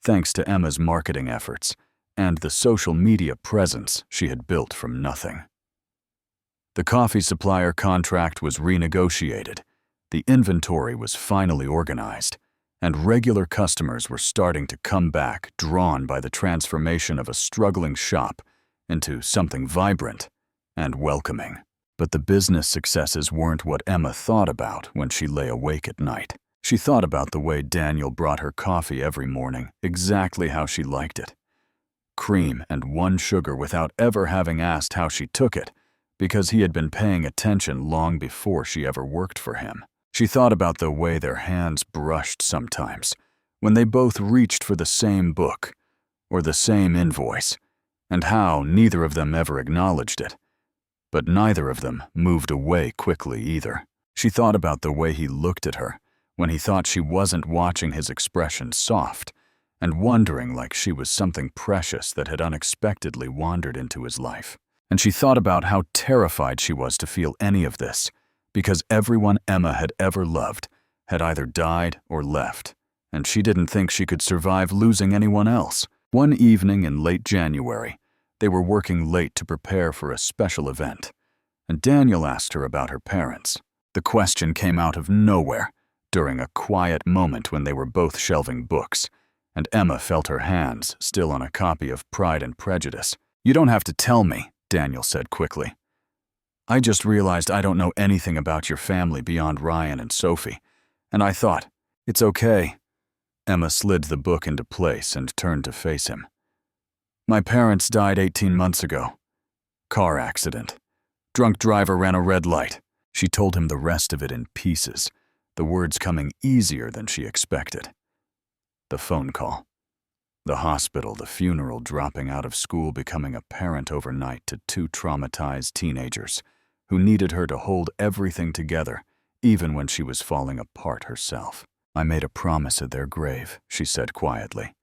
[SPEAKER 2] thanks to Emma's marketing efforts and the social media presence she had built from nothing. The coffee supplier contract was renegotiated, the inventory was finally organized, and regular customers were starting to come back, drawn by the transformation of a struggling shop into something vibrant and welcoming. But the business successes weren't what Emma thought about when she lay awake at night. She thought about the way Daniel brought her coffee every morning, exactly how she liked it. Cream and 1 sugar, without ever having asked how she took it, because he had been paying attention long before she ever worked for him. She thought about the way their hands brushed sometimes, when they both reached for the same book or the same invoice, and how neither of them ever acknowledged it. But neither of them moved away quickly either. She thought about the way he looked at her when he thought she wasn't, watching his expression soft and wondering like she was something precious that had unexpectedly wandered into his life. And she thought about how terrified she was to feel any of this, because everyone Emma had ever loved had either died or left, and she didn't think she could survive losing anyone else. One evening in late January, they were working late to prepare for a special event, and Daniel asked her about her parents. The question came out of nowhere during a quiet moment when they were both shelving books, and Emma felt her hands still on a copy of Pride and Prejudice. "You don't have to tell me," Daniel said quickly. "I just realized I don't know anything about your family beyond Ryan and Sophie, and I thought, it's okay." Emma slid the book into place and turned to face him. "My parents died 18 months ago. Car accident. Drunk driver ran a red light." She told him the rest of it in pieces, the words coming easier than she expected. The phone call, the hospital, the funeral, dropping out of school, becoming a parent overnight to 2 traumatized teenagers who needed her to hold everything together, even when she was falling apart herself. "I made a promise at their grave," she said quietly,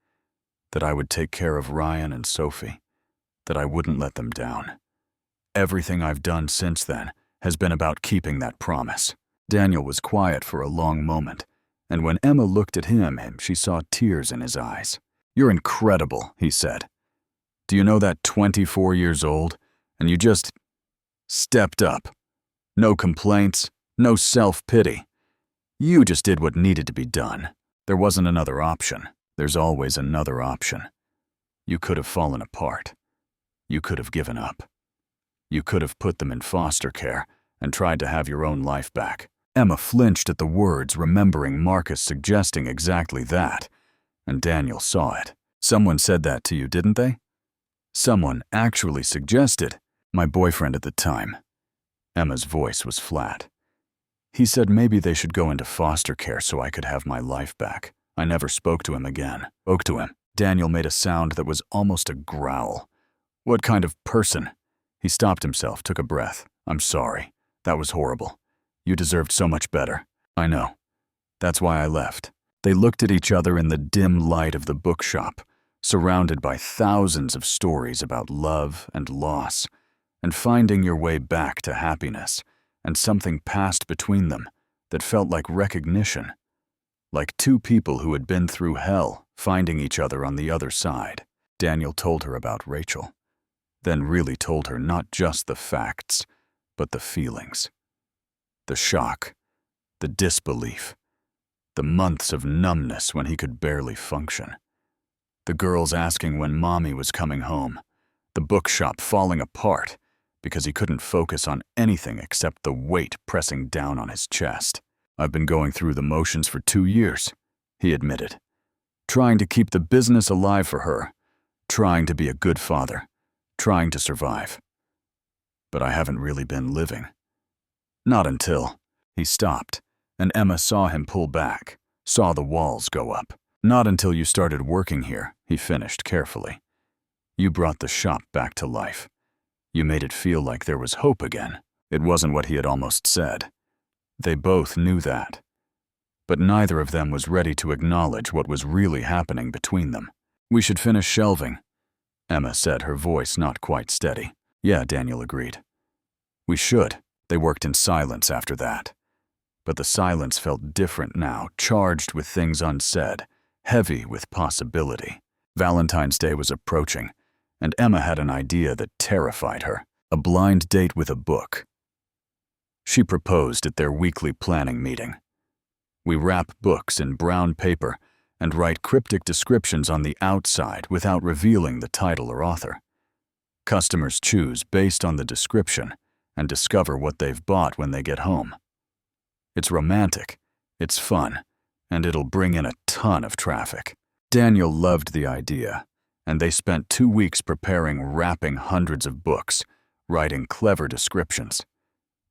[SPEAKER 2] "that I would take care of Ryan and Sophie, that I wouldn't let them down. Everything I've done since then has been about keeping that promise." Daniel was quiet for a long moment, and when Emma looked at him, she saw tears in his eyes. "You're incredible," he said. "Do you know that 24 years old, and you just stepped up? No complaints, no self-pity. You just did what needed to be done. There wasn't another option. There's always another option. You could have fallen apart. You could have given up. You could have put them in foster care and tried to have your own life back." Emma flinched at the words, remembering Marcus suggesting exactly that, and Daniel saw it. "Someone said that to you, didn't they?" "Someone actually suggested." "My boyfriend at the time." Emma's voice was flat. "He said maybe they should go into foster care so I could have my life back. I never spoke to him again." "Spoke to him?" Daniel made a sound that was almost a growl. "What kind of person?" He stopped himself, took a breath. "I'm sorry. That was horrible. You deserved so much better." "I know. That's why I left." They looked at each other in the dim light of the bookshop, surrounded by thousands of stories about love and loss, and finding your way back to happiness, and something passed between them that felt like recognition, like two people who had been through hell finding each other on the other side. Daniel told her about Rachel, then really told her not just the facts, but the feelings. The shock, the disbelief, the months of numbness when he could barely function. The girls asking when Mommy was coming home, the bookshop falling apart because he couldn't focus on anything except the weight pressing down on his chest. "I've been going through the motions for 2 years, he admitted, trying to keep the business alive for her, trying to be a good father, trying to survive. But I haven't really been living. Not until..." He stopped, and Emma saw him pull back, saw the walls go up. "Not until you started working here," he finished carefully. "You brought the shop back to life. You made it feel like there was hope again." It wasn't what he had almost said. They both knew that. But neither of them was ready to acknowledge what was really happening between them. "We should finish shelving," Emma said, her voice not quite steady. "Yeah," Daniel agreed. "We should." They worked in silence after that. But the silence felt different now, charged with things unsaid, heavy with possibility. Valentine's Day was approaching, and Emma had an idea that terrified her: a blind date with a book. She proposed at their weekly planning meeting. "We wrap books in brown paper and write cryptic descriptions on the outside without revealing the title or author. Customers choose based on the description and discover what they've bought when they get home. It's romantic, it's fun, and it'll bring in a ton of traffic." Daniel loved the idea, and they spent 2 weeks preparing, wrapping hundreds of books, writing clever descriptions,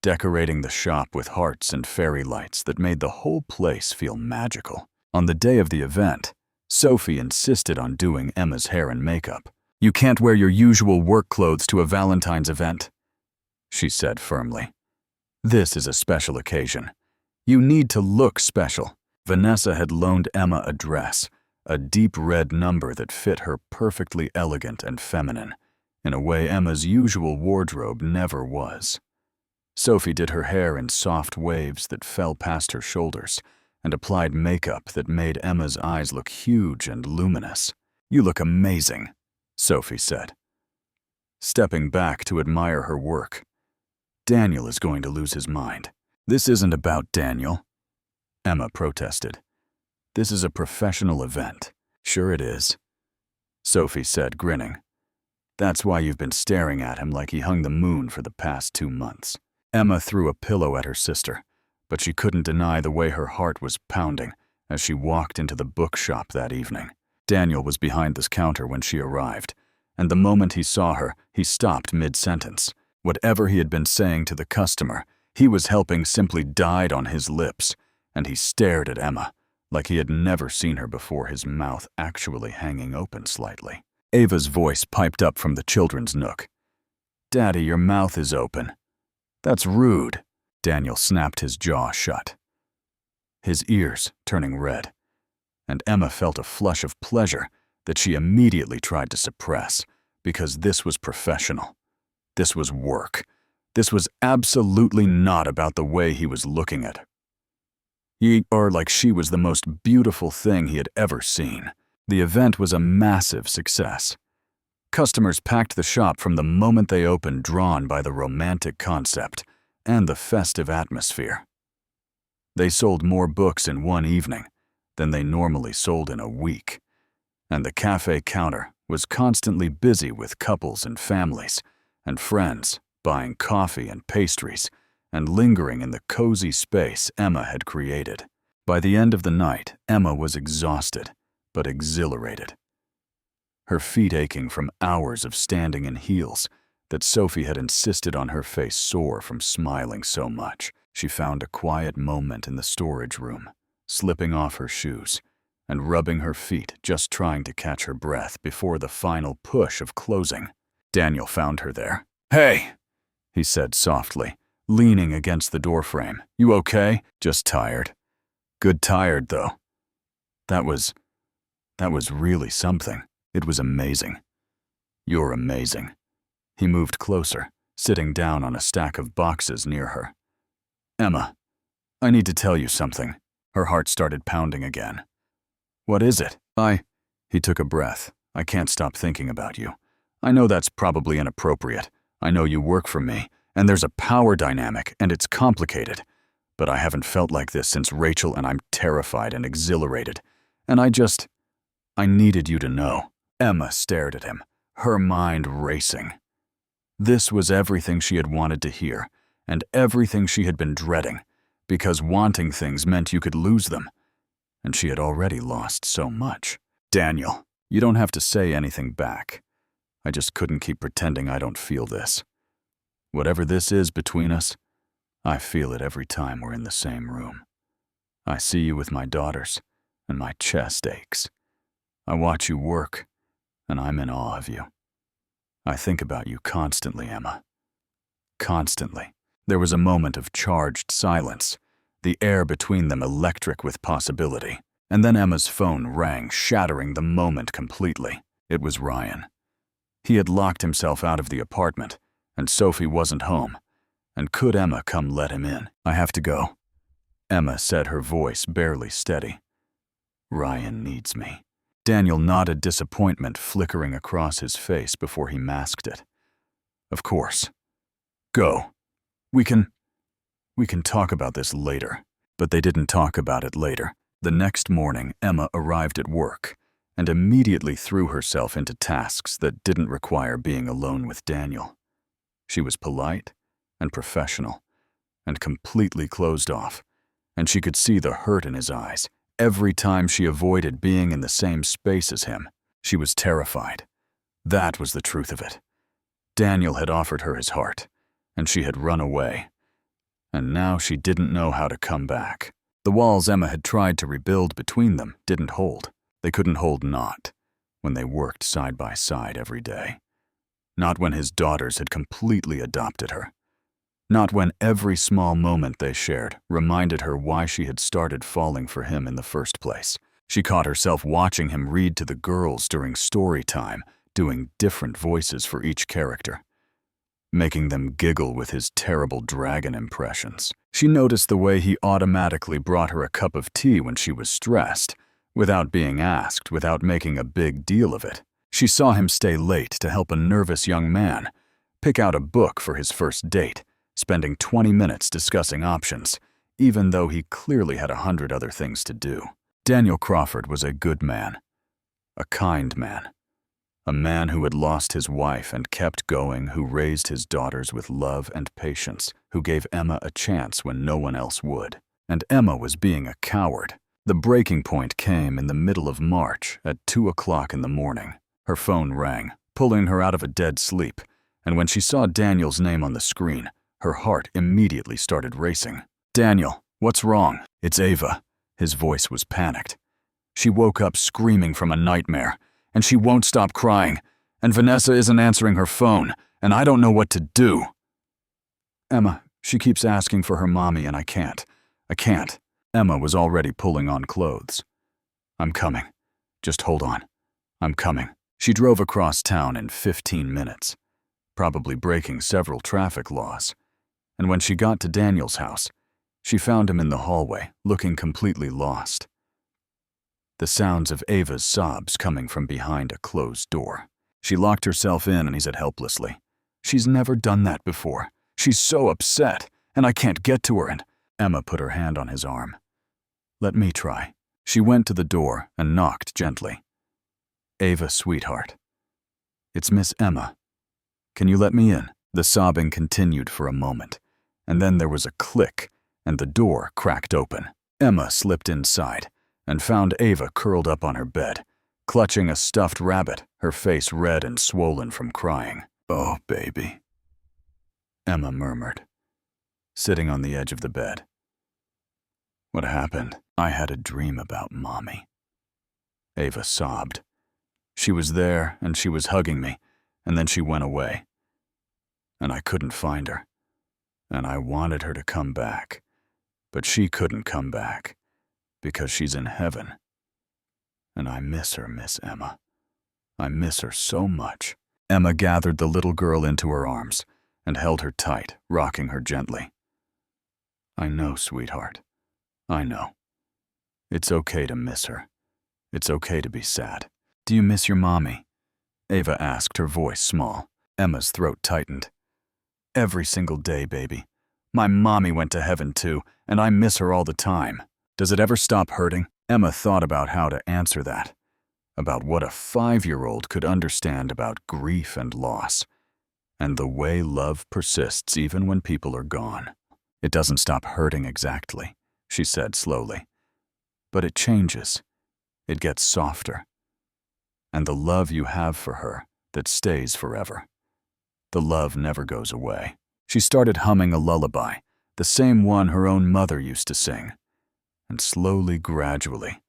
[SPEAKER 2] decorating the shop with hearts and fairy lights that made the whole place feel magical. On the day of the event, Sophie insisted on doing Emma's hair and makeup. "You can't wear your usual work clothes to a Valentine's event," she said firmly. "This is a special occasion. You need to look special." Vanessa had loaned Emma a dress, a deep red number that fit her perfectly elegant and feminine, in a way Emma's usual wardrobe never was. Sophie did her hair in soft waves that fell past her shoulders and applied makeup that made Emma's eyes look huge and luminous. "You look amazing," Sophie said, stepping back to admire her work. Daniel is going to lose his mind. "This isn't about Daniel," Emma protested. "This is a professional event." "Sure it is," Sophie said, grinning. "That's why you've been staring at him like he hung the moon for the past 2 months. Emma threw a pillow at her sister, but she couldn't deny the way her heart was pounding as she walked into the bookshop that evening. Daniel was behind this counter when she arrived, and the moment he saw her, he stopped mid-sentence. Whatever he had been saying to the customer, he was helping simply died on his lips, and he stared at Emma like he had never seen her before, his mouth actually hanging open slightly. Ava's voice piped up from the children's nook. "Daddy, your mouth is open." "That's rude." Daniel snapped his jaw shut, his ears turning red, and Emma felt a flush of pleasure that she immediately tried to suppress, because this was professional. This was work. This was absolutely not about the way he was looking at her. Like she was the most beautiful thing he had ever seen. The event was a massive success. Customers packed the shop from the moment they opened, drawn by the romantic concept and the festive atmosphere. They sold more books in one evening than they normally sold in a week, and the cafe counter was constantly busy with couples and families and friends buying coffee and pastries and lingering in the cozy space Emma had created. By the end of the night, Emma was exhausted but exhilarated. Her feet aching from hours of standing in heels that Sophie had insisted on her face sore from smiling so much. She found a quiet moment in the storage room, slipping off her shoes and rubbing her feet, just trying to catch her breath before the final push of closing. Daniel found her there. "Hey," he said softly, leaning against the doorframe. "You okay?" "Just tired." "Good tired, though." That was really something. It was amazing. "You're amazing." He moved closer, sitting down on a stack of boxes near her. "Emma, I need to tell you something." Her heart started pounding again. "What is it?" He took a breath. "I can't stop thinking about you. I know that's probably inappropriate. I know you work for me, and there's a power dynamic, and it's complicated. But I haven't felt like this since Rachel, and I'm terrified and exhilarated. And I needed you to know." Emma stared at him, her mind racing. This was everything she had wanted to hear, and everything she had been dreading, because wanting things meant you could lose them. And she had already lost so much. "Daniel, you don't have to say anything back. I just couldn't keep pretending I don't feel this. Whatever this is between us, I feel it every time we're in the same room. I see you with my daughters, and my chest aches. I watch you work, and I'm in awe of you. I think about you constantly, Emma. Constantly." There was a moment of charged silence, the air between them electric with possibility. And then Emma's phone rang, shattering the moment completely. It was Ryan. He had locked himself out of the apartment, and Sophie wasn't home. And could Emma come let him in? "I have to go," Emma said, her voice barely steady. "Ryan needs me." Daniel nodded, disappointment flickering across his face before he masked it. "Of course. Go. We can talk about this later." But they didn't talk about it later. The next morning, Emma arrived at work and immediately threw herself into tasks that didn't require being alone with Daniel. She was polite and professional and completely closed off, and she could see the hurt in his eyes every time she avoided being in the same space as him. She was terrified. That was the truth of it. Daniel had offered her his heart, and she had run away. And now she didn't know how to come back. The walls Emma had tried to rebuild between them didn't hold. They couldn't hold not when they worked side by side every day. Not when his daughters had completely adopted her. Not when every small moment they shared reminded her why she had started falling for him in the first place. She caught herself watching him read to the girls during story time, doing different voices for each character, making them giggle with his terrible dragon impressions. She noticed the way he automatically brought her a cup of tea when she was stressed, without being asked, without making a big deal of it. She saw him stay late to help a nervous young man pick out a book for his first date, spending 20 minutes discussing options, even though he clearly had 100 other things to do. Daniel Crawford was a good man, a kind man, a man who had lost his wife and kept going, who raised his daughters with love and patience, who gave Emma a chance when no one else would. And Emma was being a coward. The breaking point came in the middle of March at 2 o'clock in the morning. Her phone rang, pulling her out of a dead sleep, and when she saw Daniel's name on the screen, her heart immediately started racing. "Daniel, what's wrong?" "It's Ava." His voice was panicked. "She woke up screaming from a nightmare, and she won't stop crying, and Vanessa isn't answering her phone, and I don't know what to do." "Emma, she keeps asking for her mommy, and I can't. Emma was already pulling on clothes. "I'm coming. Just hold on. I'm coming." She drove across town in 15 minutes, probably breaking several traffic laws. And when she got to Daniel's house, she found him in the hallway, looking completely lost. the sounds of Ava's sobs coming from behind a closed door. She locked herself in and he said helplessly, "She's never done that before. She's so upset, and I can't get to her," and Emma put her hand on his arm. "Let me try." She went to the door and knocked gently. "Ava, sweetheart. It's Miss Emma. Can you let me in?" The sobbing continued for a moment, and then there was a click, and the door cracked open. Emma slipped inside and found Ava curled up on her bed, clutching a stuffed rabbit, her face red and swollen from crying. "Oh, baby," Emma murmured, sitting on the edge of the bed. "What happened?" "I had a dream about Mommy," Ava sobbed. "She was there and she was hugging me, and then she went away. And I couldn't find her. And I wanted her to come back, but she couldn't come back because she's in heaven. And I miss her, Miss Emma. I miss her so much." Emma gathered the little girl into her arms and held her tight, rocking her gently. "I know, sweetheart. I know. It's okay to miss her. It's okay to be sad." "Do you miss your mommy?" Ava asked, her voice small. Emma's throat tightened. "Every single day, baby. My mommy went to heaven too, and I miss her all the time." "Does it ever stop hurting?" Emma thought about how to answer that, about what a 5-year-old could understand about grief and loss, and the way love persists even when people are gone. "It doesn't stop hurting exactly," she said slowly. "But it changes. It gets softer. And the love you have for her, that stays forever. The love never goes away." She started humming a lullaby, the same one her own mother used to sing. And slowly, gradually,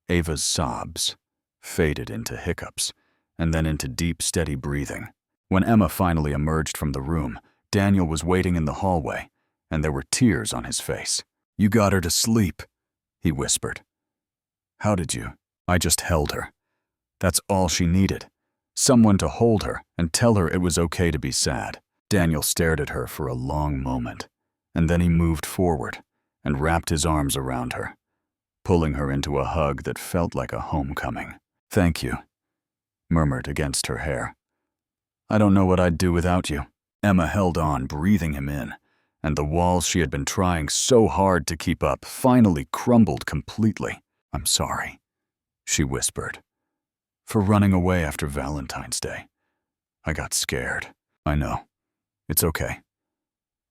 [SPEAKER 2] Ava's sobs faded into hiccups, and then into deep, steady breathing. When Emma finally emerged from the room, Daniel was waiting in the hallway, and there were tears on his face. "You got her to sleep," he whispered. "How did you?" "I just held her. That's all she needed. Someone to hold her and tell her it was okay to be sad." Daniel stared at her for a long moment, and then he moved forward and wrapped his arms around her, pulling her into a hug that felt like a homecoming. "Thank you," murmured against her hair. "I don't know what I'd do without you." Emma held on, breathing him in, and the walls she had been trying so hard to keep up finally crumbled completely. "I'm sorry," she whispered, "for running away after Valentine's Day. I got scared." "I know. It's okay.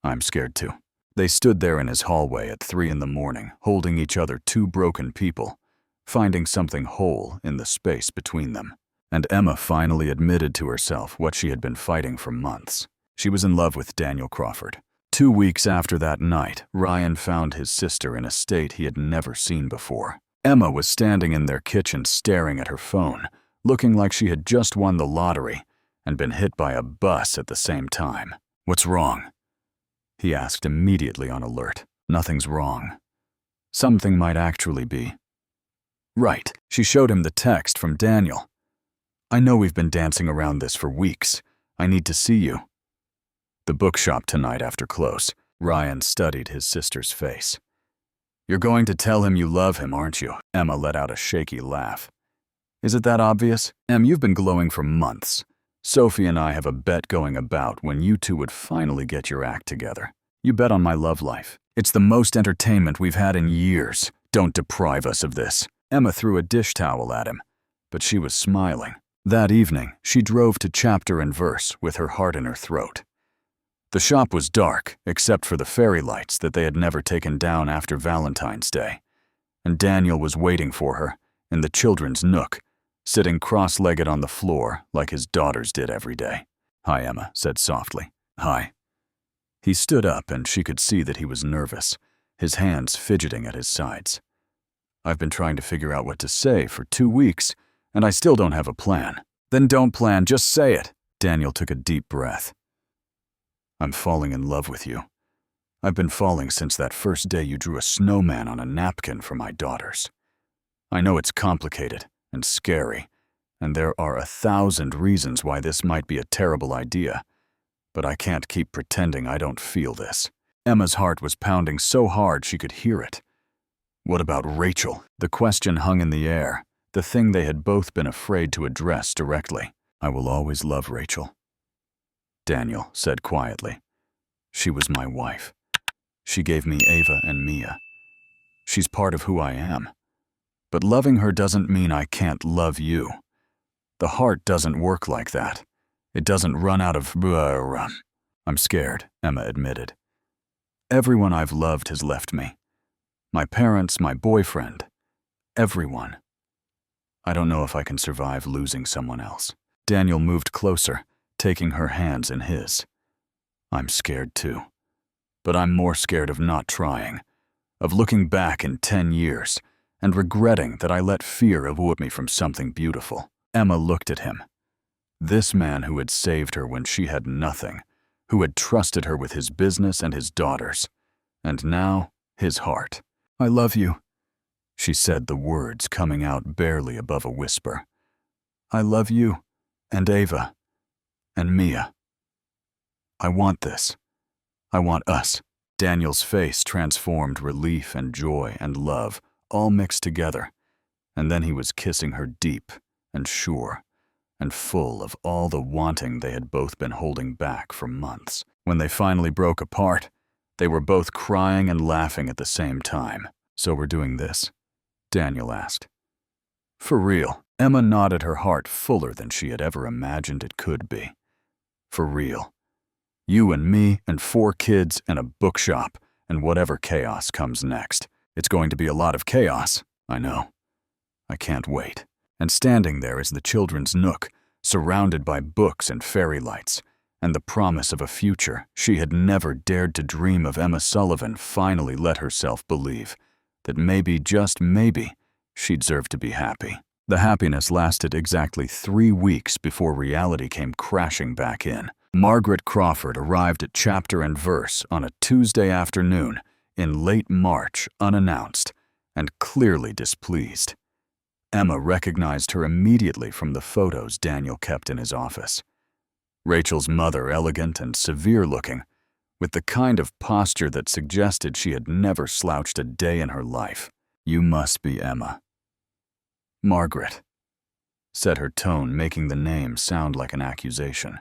[SPEAKER 2] I'm scared too." They stood there in his hallway at 3 in the morning, holding each other, two broken people, finding something whole in the space between them. And Emma finally admitted to herself what she had been fighting for months. She was in love with Daniel Crawford. 2 weeks after that night, Ryan found his sister in a state he had never seen before. Emma was standing in their kitchen staring at her phone, looking like she had just won the lottery and been hit by a bus at the same time. "What's wrong?" he asked, immediately on alert. "Nothing's wrong. Something might actually be." "Right." She showed him the text from Daniel. "I know we've been dancing around this for weeks. I need to see you." "The bookshop tonight after close." Ryan studied his sister's face. "You're going to tell him you love him, aren't you?" Emma let out a shaky laugh. "Is it that obvious? Em, you've been glowing for months. Sophie and I have a bet going about when you two would finally get your act together. You bet on my love life. It's the most entertainment we've had in years. Don't deprive us of this." Emma threw a dish towel at him, but she was smiling. That evening, she drove to Chapter and Verse with her heart in her throat. The shop was dark, except for the fairy lights that they had never taken down after Valentine's Day. And Daniel was waiting for her in the children's nook, sitting cross-legged on the floor like his daughters did every day. "Hi," Emma said softly. "Hi." He stood up and she could see that he was nervous, his hands fidgeting at his sides. "I've been trying to figure out what to say for 2 weeks, and I still don't have a plan." "Then don't plan, just say it." Daniel took a deep breath. "I'm falling in love with you. I've been falling since that first day you drew a snowman on a napkin for my daughters. I know it's complicated and scary, and there are 1,000 reasons why this might be a terrible idea, but I can't keep pretending I don't feel this." Emma's heart was pounding so hard she could hear it. What about Rachel? The question hung in the air, the thing they had both been afraid to address directly. I will always love Rachel, Daniel said quietly. She was my wife. She gave me Ava and Mia. She's part of who I am. But loving her doesn't mean I can't love you. The heart doesn't work like that. It doesn't run out of I'm scared, Emma admitted. Everyone I've loved has left me. My parents, my boyfriend, everyone. I don't know if I can survive losing someone else. Daniel moved closer, taking her hands in his. I'm scared too. But I'm more scared of not trying, of looking back in 10 years and regretting that I let fear avoid me from something beautiful. Emma looked at him. This man who had saved her when she had nothing, who had trusted her with his business and his daughters, and now his heart. I love you, she said, the words coming out barely above a whisper. I love you, and Ava, and Mia. I want this. I want us. Daniel's face transformed relief and joy and love, all mixed together, and then he was kissing her deep and sure and full of all the wanting they had both been holding back for months. When they finally broke apart, they were both crying and laughing at the same time. So we're doing this? Daniel asked. For real. Emma nodded, her heart fuller than she had ever imagined it could be. For real. You and me and 4 kids and a bookshop and whatever chaos comes next. It's going to be a lot of chaos, I know. I can't wait. And standing there is the children's nook, surrounded by books and fairy lights, and the promise of a future she had never dared to dream of. Emma Sullivan finally let herself believe that maybe, just maybe, she deserved to be happy. The happiness lasted exactly 3 weeks before reality came crashing back in. Margaret Crawford arrived at Chapter and Verse on a Tuesday afternoon in late March, unannounced, and clearly displeased. Emma recognized her immediately from the photos Daniel kept in his office. Rachel's mother, elegant and severe-looking, with the kind of posture that suggested she had never slouched a day in her life. You must be Emma. Margaret, said her tone, making the name sound like an accusation.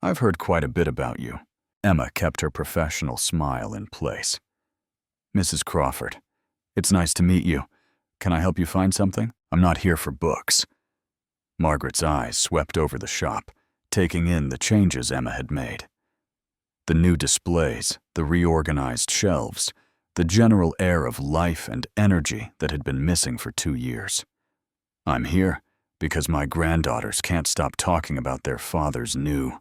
[SPEAKER 2] I've heard quite a bit about you. Emma kept her professional smile in place. Mrs. Crawford, it's nice to meet you. Can I help you find something? I'm not here for books. Margaret's eyes swept over the shop, taking in the changes Emma had made. The new displays, the reorganized shelves, the general air of life and energy that had been missing for 2 years. I'm here because my granddaughters can't stop talking about their father's new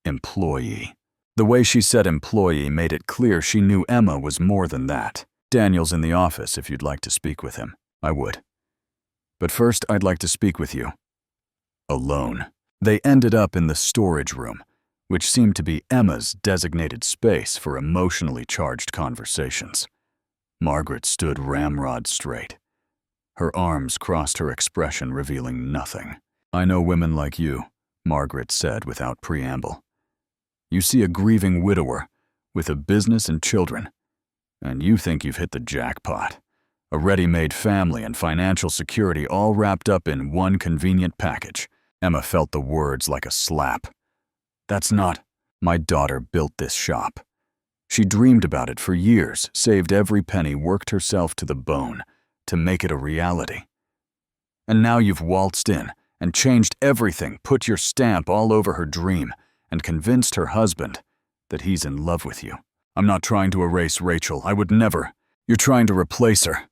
[SPEAKER 2] employee. The way she said employee made it clear she knew Emma was more than that. Daniel's in the office if you'd like to speak with him. I would. But first, I'd like to speak with you. Alone. They ended up in the storage room, which seemed to be Emma's designated space for emotionally charged conversations. Margaret stood ramrod straight. Her arms crossed her expression, revealing nothing. I know women like you, Margaret said without preamble. You see a grieving widower with a business and children, and you think you've hit the jackpot. A ready-made family and financial security all wrapped up in one convenient package. Emma felt the words like a slap. That's not. My daughter built this shop. She dreamed about it for years, saved every penny, worked herself to the bone to make it a reality. And now you've waltzed in and changed everything, put your stamp all over her dream, and convinced her husband that he's in love with you. I'm not trying to erase Rachel. I would never. You're trying to replace her.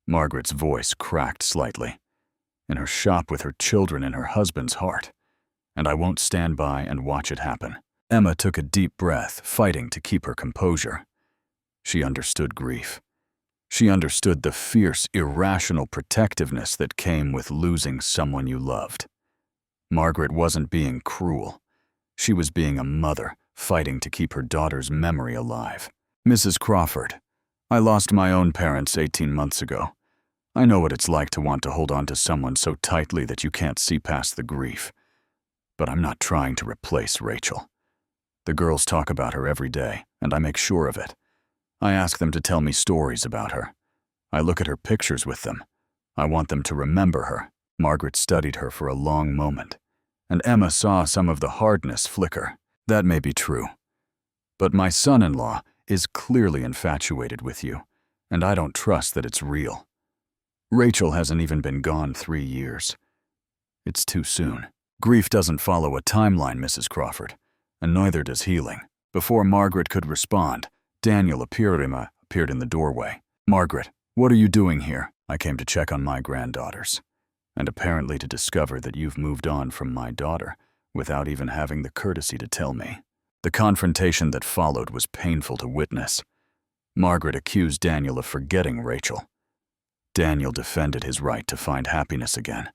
[SPEAKER 2] Margaret's voice cracked slightly. In her shop with her children in her husband's heart. And I won't stand by and watch it happen. Emma took a deep breath, fighting to keep her composure. She understood grief. She understood the fierce, irrational protectiveness that came with losing someone you loved. Margaret wasn't being cruel. She was being a mother, fighting to keep her daughter's memory alive. Mrs. Crawford, I lost my own parents 18 months ago. I know what it's like to want to hold on to someone so tightly that you can't see past the grief. But I'm not trying to replace Rachel. The girls talk about her every day, and I make sure of it. I ask them to tell me stories about her. I look at her pictures with them. I want them to remember her. Margaret studied her for a long moment, and Emma saw some of the hardness flicker. That may be true, but my son-in-law is clearly infatuated with you, and I don't trust that it's real. Rachel hasn't even been gone 3 years. It's too soon. Grief doesn't follow a timeline, Mrs. Crawford, and neither does healing. Before Margaret could respond, Daniel appeared in the doorway. Margaret, what are you doing here? I came to check on my granddaughters, and apparently to discover that you've moved on from my daughter without even having the courtesy to tell me. The confrontation that followed was painful to witness. Margaret accused Daniel of forgetting Rachel. Daniel defended his right to find happiness again.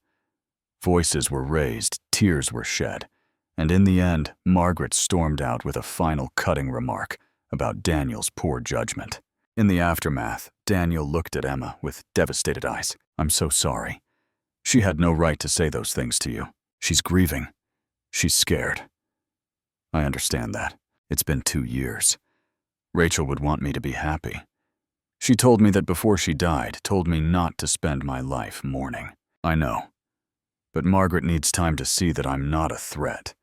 [SPEAKER 2] Voices were raised, tears were shed, and in the end, Margaret stormed out with a final cutting remark about Daniel's poor judgment. In the aftermath, Daniel looked at Emma with devastated eyes. I'm so sorry. She had no right to say those things to you. She's grieving. She's scared. I understand that. It's been 2 years. Rachel would want me to be happy. She told me that before she died, told me not to spend my life mourning. I know. But Margaret needs time to see that I'm not a threat.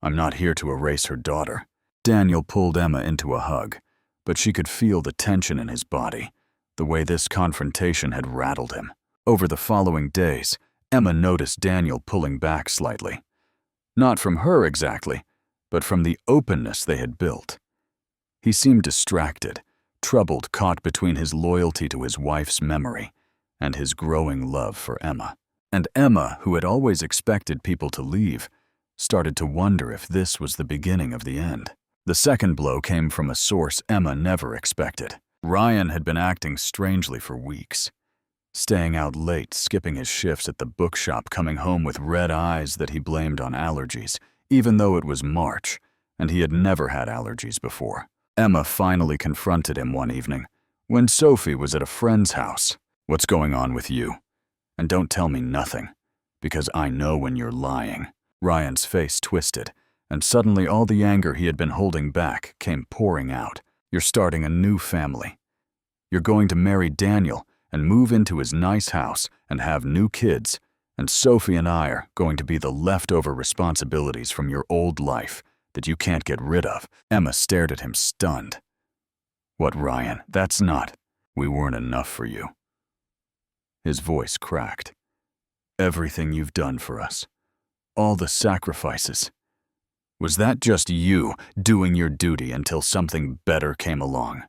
[SPEAKER 2] I'm not here to erase her daughter. Daniel pulled Emma into a hug, but she could feel the tension in his body, the way this confrontation had rattled him. Over the following days, Emma noticed Daniel pulling back slightly. Not from her exactly, but from the openness they had built. He seemed distracted, troubled, caught between his loyalty to his wife's memory and his growing love for Emma. And Emma, who had always expected people to leave, started to wonder if this was the beginning of the end. The second blow came from a source Emma never expected. Ryan had been acting strangely for weeks, staying out late, skipping his shifts at the bookshop, coming home with red eyes that he blamed on allergies, even though it was March and he had never had allergies before. Emma finally confronted him one evening when Sophie was at a friend's house. What's going on with you? And don't tell me nothing, because I know when you're lying. Ryan's face twisted, and suddenly all the anger he had been holding back came pouring out. You're starting a new family. You're going to marry Daniel and move into his nice house and have new kids, and Sophie and I are going to be the leftover responsibilities from your old life that you can't get rid of. Emma stared at him stunned. What, Ryan? That's not. We weren't enough for you. His voice cracked. Everything you've done for us. All the sacrifices. Was that just you doing your duty until something better came along?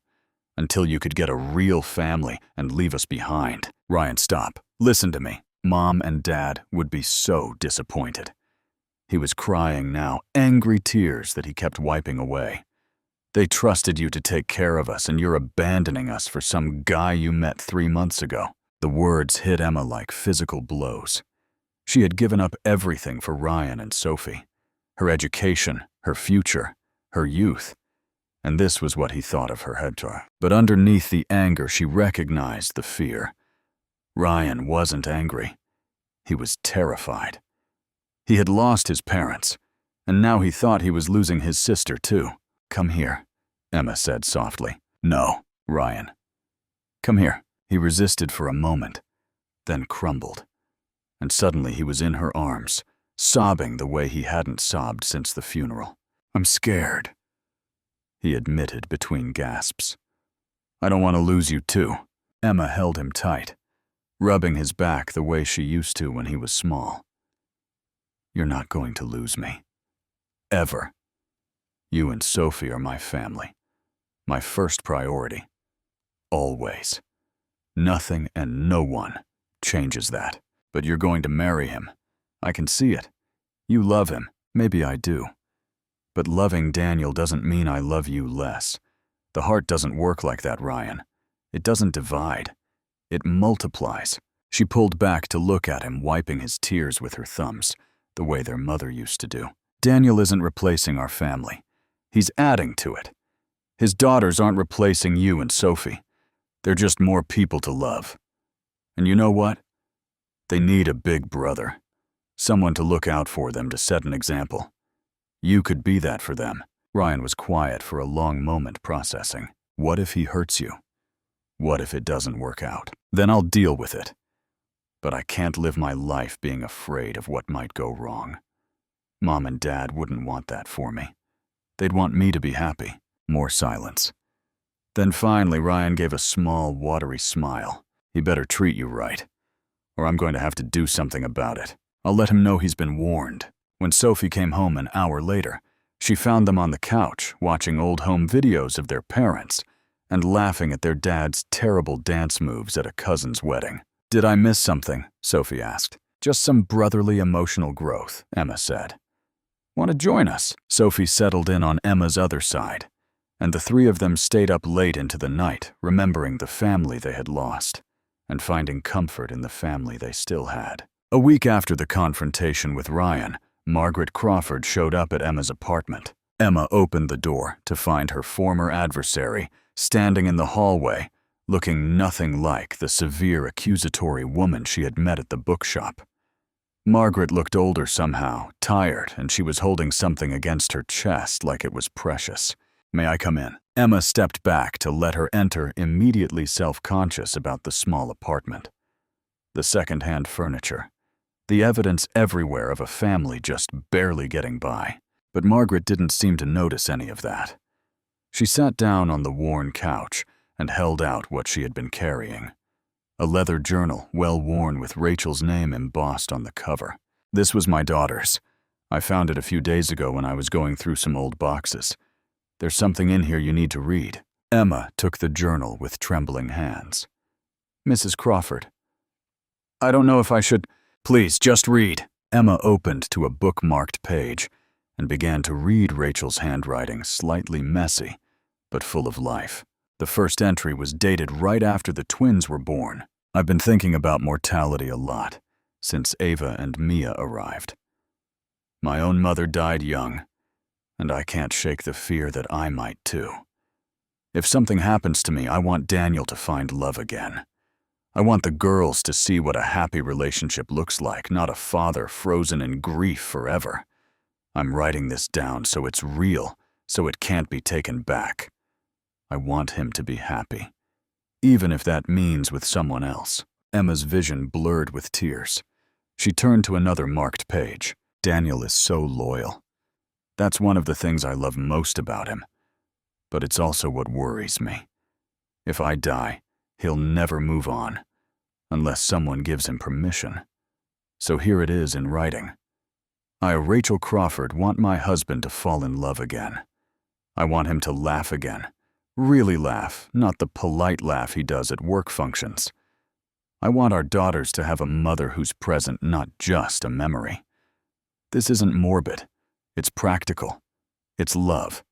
[SPEAKER 2] Until you could get a real family and leave us behind? Ryan, stop. Listen to me. Mom and Dad would be so disappointed. He was crying now, angry tears that he kept wiping away. They trusted you to take care of us, and you're abandoning us for some guy you met 3 months ago. The words hit Emma like physical blows. She had given up everything for Ryan and Sophie. Her education, her future, her youth. And this was what he thought of her. But underneath the anger, she recognized the fear. Ryan wasn't angry. He was terrified. He had lost his parents, and now he thought he was losing his sister too. Come here, Emma said softly. No, Ryan. Come here. He resisted for a moment, then crumbled. And suddenly he was in her arms, sobbing the way he hadn't sobbed since the funeral. I'm scared, he admitted between gasps. I don't want to lose you too. Emma held him tight, rubbing his back the way she used to when he was small. You're not going to lose me. Ever. You and Sophie are my family. My first priority. Always. Nothing and no one changes that. But you're going to marry him. I can see it. You love him. Maybe I do. But loving Daniel doesn't mean I love you less. The heart doesn't work like that, Ryan. It doesn't divide. It multiplies. She pulled back to look at him, wiping his tears with her thumbs, the way their mother used to do. Daniel isn't replacing our family. He's adding to it. His daughters aren't replacing you and Sophie. They're just more people to love. And you know what? They need a big brother. Someone to look out for them, to set an example. You could be that for them. Ryan was quiet for a long moment, processing. What if he hurts you? What if it doesn't work out? Then I'll deal with it. But I can't live my life being afraid of what might go wrong. Mom and Dad wouldn't want that for me. They'd want me to be happy. More silence. Then finally, Ryan gave a small, watery smile. He better treat you right, or I'm going to have to do something about it. I'll let him know he's been warned. When Sophie came home an hour later, she found them on the couch, watching old home videos of their parents and laughing at their dad's terrible dance moves at a cousin's wedding. "Did I miss something?" Sophie asked. "Just some brotherly emotional growth," Emma said. "Want to join us?" Sophie settled in on Emma's other side, and the three of them stayed up late into the night, remembering the family they had lost and finding comfort in the family they still had. A week after the confrontation with Ryan, Margaret Crawford showed up at Emma's apartment. Emma opened the door to find her former adversary standing in the hallway, looking nothing like the severe accusatory woman she had met at the bookshop. Margaret looked older somehow, tired, and she was holding something against her chest like it was precious. "May I come in?" Emma stepped back to let her enter, immediately self-conscious about the small apartment. The second-hand furniture. The evidence everywhere of a family just barely getting by. But Margaret didn't seem to notice any of that. She sat down on the worn couch and held out what she had been carrying. A leather journal, well worn with Rachel's name embossed on the cover. "This was my daughter's. I found it a few days ago when I was going through some old boxes. There's something in here you need to read." Emma took the journal with trembling hands. "Mrs. Crawford, I don't know if I should—" "Please, just read." Emma opened to a bookmarked page and began to read Rachel's handwriting, slightly messy, but full of life. The first entry was dated right after the twins were born. "I've been thinking about mortality a lot since Ava and Mia arrived. My own mother died young, and I can't shake the fear that I might too. If something happens to me, I want Daniel to find love again. I want the girls to see what a happy relationship looks like, not a father frozen in grief forever. I'm writing this down so it's real, so it can't be taken back. I want him to be happy, even if that means with someone else." Emma's vision blurred with tears. She turned to another marked page. "Daniel is so loyal. That's one of the things I love most about him. But it's also what worries me. If I die, he'll never move on, unless someone gives him permission. So here it is in writing. I, Rachel Crawford, want my husband to fall in love again. I want him to laugh again. Really laugh, not the polite laugh he does at work functions. I want our daughters to have a mother who's present, not just a memory. This isn't morbid. It's practical. It's love.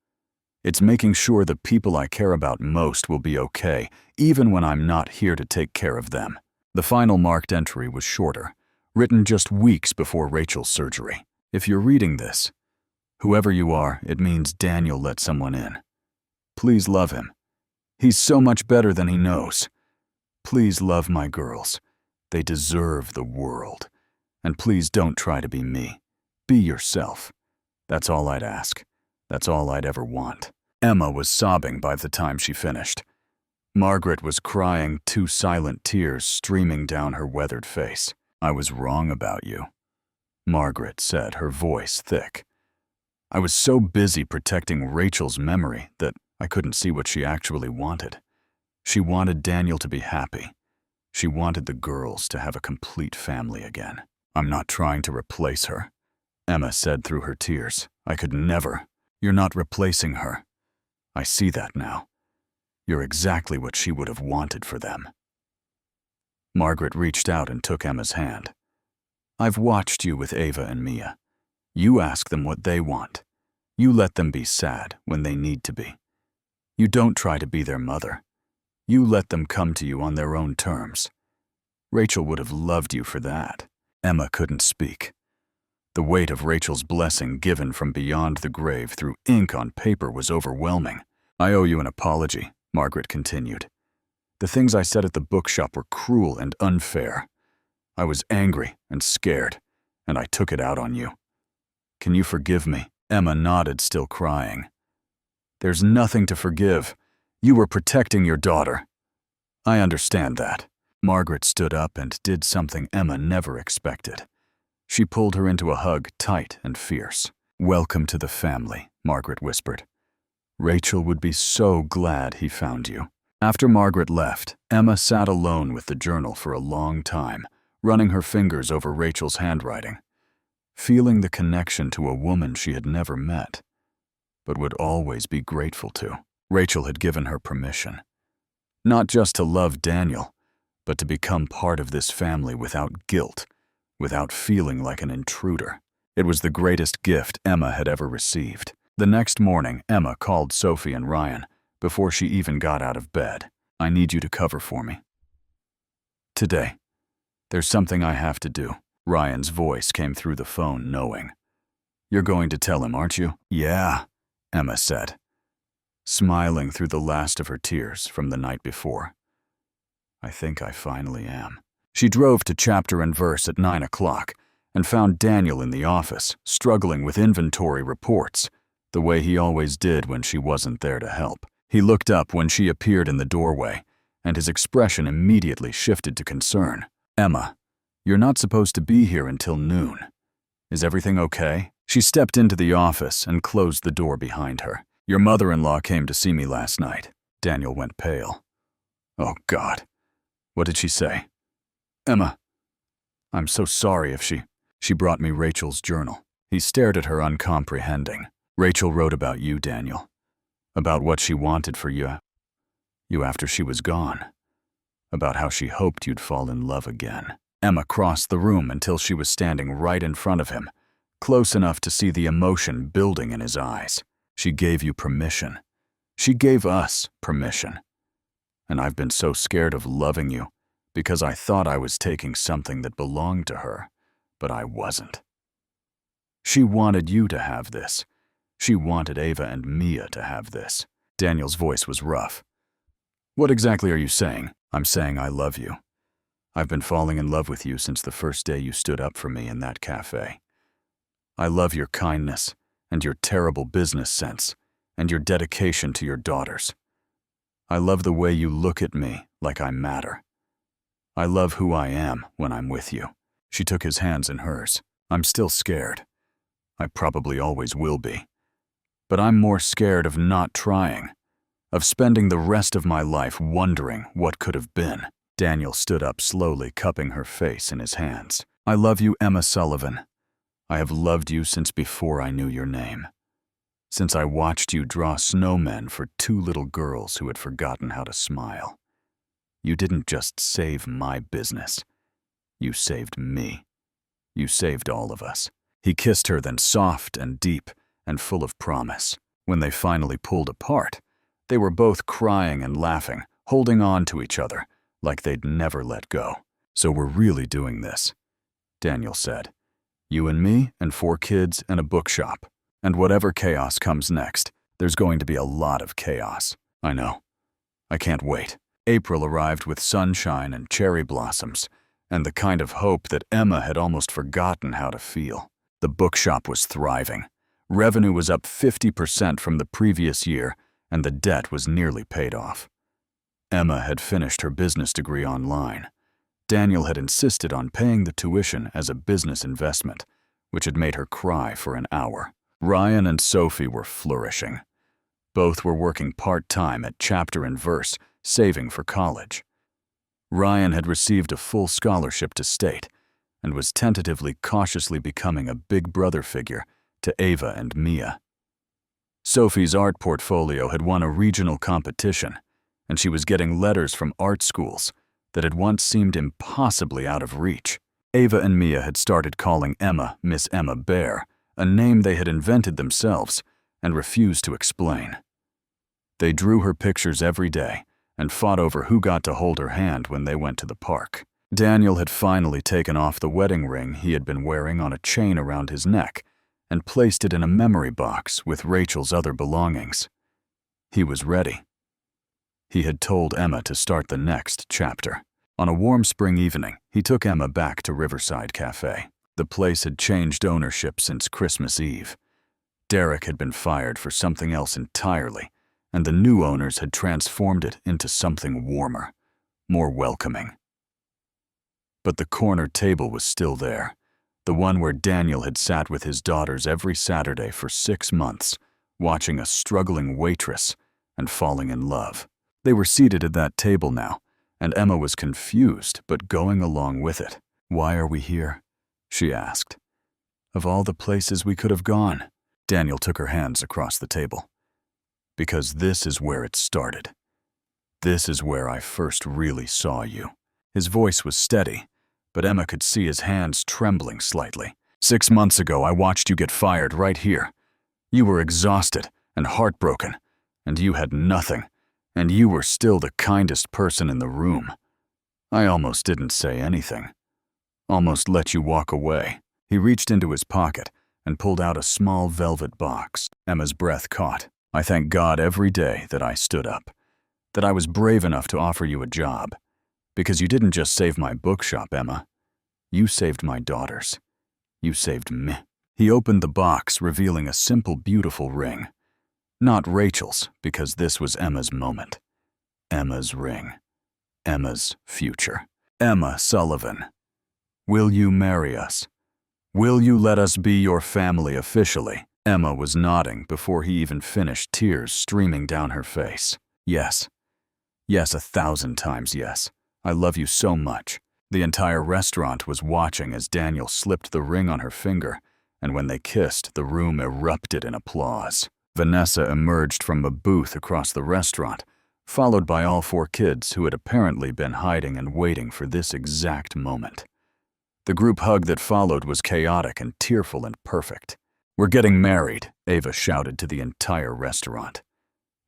[SPEAKER 2] It's making sure the people I care about most will be okay, even when I'm not here to take care of them." The final marked entry was shorter, written just weeks before Rachel's surgery. "If you're reading this, whoever you are, it means Daniel let someone in. Please love him. He's so much better than he knows. Please love my girls. They deserve the world. And please don't try to be me. Be yourself. That's all I'd ask. That's all I'd ever want." Emma was sobbing by the time she finished. Margaret was crying, two silent tears streaming down her weathered face. "I was wrong about you," Margaret said, her voice thick. "I was so busy protecting Rachel's memory that I couldn't see what she actually wanted. She wanted Daniel to be happy. She wanted the girls to have a complete family again. I'm not trying to replace her," Emma said through her tears. "I could never. You're not replacing her. I see that now. You're exactly what she would have wanted for them." Margaret reached out and took Emma's hand. "I've watched you with Ava and Mia. You ask them what they want. You let them be sad when they need to be. You don't try to be their mother. You let them come to you on their own terms. Rachel would have loved you for that." Emma couldn't speak. The weight of Rachel's blessing given from beyond the grave through ink on paper was overwhelming. "I owe you an apology," Margaret continued. "The things I said at the bookshop were cruel and unfair. I was angry and scared, and I took it out on you. Can you forgive me?" Emma nodded, still crying. "There's nothing to forgive. You were protecting your daughter." I understand that. Margaret stood up and did something Emma never expected. She pulled her into a hug, tight and fierce. "Welcome to the family," Margaret whispered. "Rachel would be so glad he found you." After Margaret left, Emma sat alone with the journal for a long time, running her fingers over Rachel's handwriting, feeling the connection to a woman she had never met, but would always be grateful to. Rachel had given her permission, not just to love Daniel, but to become part of this family without guilt, without feeling like an intruder. It was the greatest gift Emma had ever received. The next morning, Emma called Sophie and Ryan before she even got out of bed. "I need you to cover for me today. There's something I have to do." Ryan's voice came through the phone, knowing. "You're going to tell him, aren't you?" "Yeah," Emma said, smiling through the last of her tears from the night before. "I think I finally am." She drove to Chapter and Verse at 9 o'clock and found Daniel in the office, struggling with inventory reports, the way he always did when she wasn't there to help. He looked up when she appeared in the doorway, and his expression immediately shifted to concern. "Emma, you're not supposed to be here until noon. Is everything okay?" She stepped into the office and closed the door behind her. "Your mother-in-law came to see me last night." Daniel went pale. "Oh, God. What did she say?" "Emma, I'm so sorry if she brought me Rachel's journal." He stared at her, uncomprehending. "Rachel wrote about you, Daniel. About what she wanted for you after she was gone. About how she hoped you'd fall in love again." Emma crossed the room until she was standing right in front of him, close enough to see the emotion building in his eyes. "She gave you permission. She gave us permission. And I've been so scared of loving you because I thought I was taking something that belonged to her, but I wasn't. She wanted you to have this. She wanted Ava and Mia to have this." Daniel's voice was rough. "What exactly are you saying?" "I'm saying I love you. I've been falling in love with you since the first day you stood up for me in that cafe. I love your kindness and your terrible business sense and your dedication to your daughters. I love the way you look at me like I matter. I love who I am when I'm with you." She took his hands in hers. "I'm still scared. I probably always will be. But I'm more scared of not trying, of spending the rest of my life wondering what could have been." Daniel stood up slowly, cupping her face in his hands. "I love you, Emma Sullivan. I have loved you since before I knew your name. Since I watched you draw snowmen for two little girls who had forgotten how to smile. You didn't just save my business. You saved me. You saved all of us." He kissed her, then soft and deep and full of promise. When they finally pulled apart, they were both crying and laughing, holding on to each other like they'd never let go. "So we're really doing this," Daniel said. "You and me and 4 kids and a bookshop. And whatever chaos comes next, there's going to be a lot of chaos. I know. I can't wait." April arrived with sunshine and cherry blossoms, and the kind of hope that Emma had almost forgotten how to feel. The bookshop was thriving. Revenue was up 50% from the previous year, and the debt was nearly paid off. Emma had finished her business degree online. Daniel had insisted on paying the tuition as a business investment, which had made her cry for an hour. Ryan and Sophie were flourishing. Both were working part-time at Chapter and Verse, saving for college. Ryan had received a full scholarship to state and was tentatively, cautiously becoming a big brother figure to Ava and Mia. Sophie's art portfolio had won a regional competition, and she was getting letters from art schools that had once seemed impossibly out of reach. Ava and Mia had started calling Emma Miss Emma Bear, a name they had invented themselves and refused to explain. They drew her pictures every day and fought over who got to hold her hand when they went to the park. Daniel had finally taken off the wedding ring he had been wearing on a chain around his neck and placed it in a memory box with Rachel's other belongings. He was ready. He had told Emma to start the next chapter. On a warm spring evening, he took Emma back to Riverside Café. The place had changed ownership since Christmas Eve. Derek had been fired for something else entirely, and the new owners had transformed it into something warmer, more welcoming. But the corner table was still there, the one where Daniel had sat with his daughters every Saturday for 6 months, watching a struggling waitress and falling in love. They were seated at that table now, and Emma was confused but going along with it. "Why are we here?" she asked. "Of all the places we could have gone." Daniel took her hands across the table. "Because this is where it started. This is where I first really saw you." His voice was steady, but Emma could see his hands trembling slightly. "6 months ago, I watched you get fired right here. You were exhausted and heartbroken, and you had nothing, and you were still the kindest person in the room. I almost didn't say anything. Almost let you walk away." He reached into his pocket and pulled out a small velvet box. Emma's breath caught. "I thank God every day that I stood up, that I was brave enough to offer you a job. Because you didn't just save my bookshop, Emma. You saved my daughters. You saved me." He opened the box, revealing a simple, beautiful ring. Not Rachel's, because this was Emma's moment. Emma's ring. Emma's future. "Emma Sullivan, will you marry us? Will you let us be your family officially?" Emma was nodding before he even finished, tears streaming down her face. "Yes. Yes, 1,000 times yes. I love you so much." The entire restaurant was watching as Daniel slipped the ring on her finger, and when they kissed, the room erupted in applause. Vanessa emerged from a booth across the restaurant, followed by all 4 kids who had apparently been hiding and waiting for this exact moment. The group hug that followed was chaotic and tearful and perfect. "We're getting married," Ava shouted to the entire restaurant.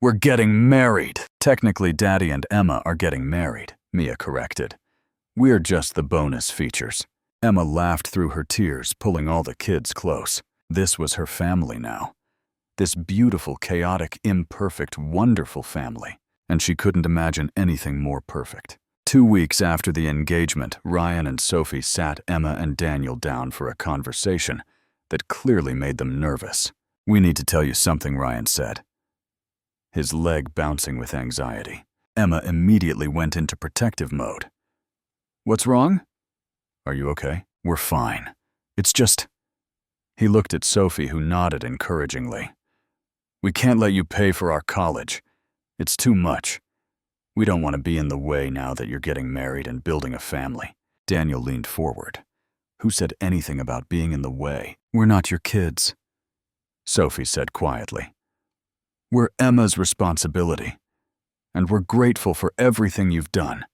[SPEAKER 2] "We're getting married!" "Technically, Daddy and Emma are getting married," Mia corrected. "We're just the bonus features." Emma laughed through her tears, pulling all the kids close. This was her family now. This beautiful, chaotic, imperfect, wonderful family. And she couldn't imagine anything more perfect. 2 weeks after the engagement, Ryan and Sophie sat Emma and Daniel down for a conversation that clearly made them nervous. "We need to tell you something," Ryan said, his leg bouncing with anxiety. Emma immediately went into protective mode. "What's wrong? Are you okay?" "We're fine. It's just..." He looked at Sophie, who nodded encouragingly. "We can't let you pay for our college. It's too much. We don't want to be in the way now that you're getting married and building a family." Daniel leaned forward. "Who said anything about being in the way?" "We're not your kids," Sophie said quietly. "We're Emma's responsibility, and we're grateful for everything you've done.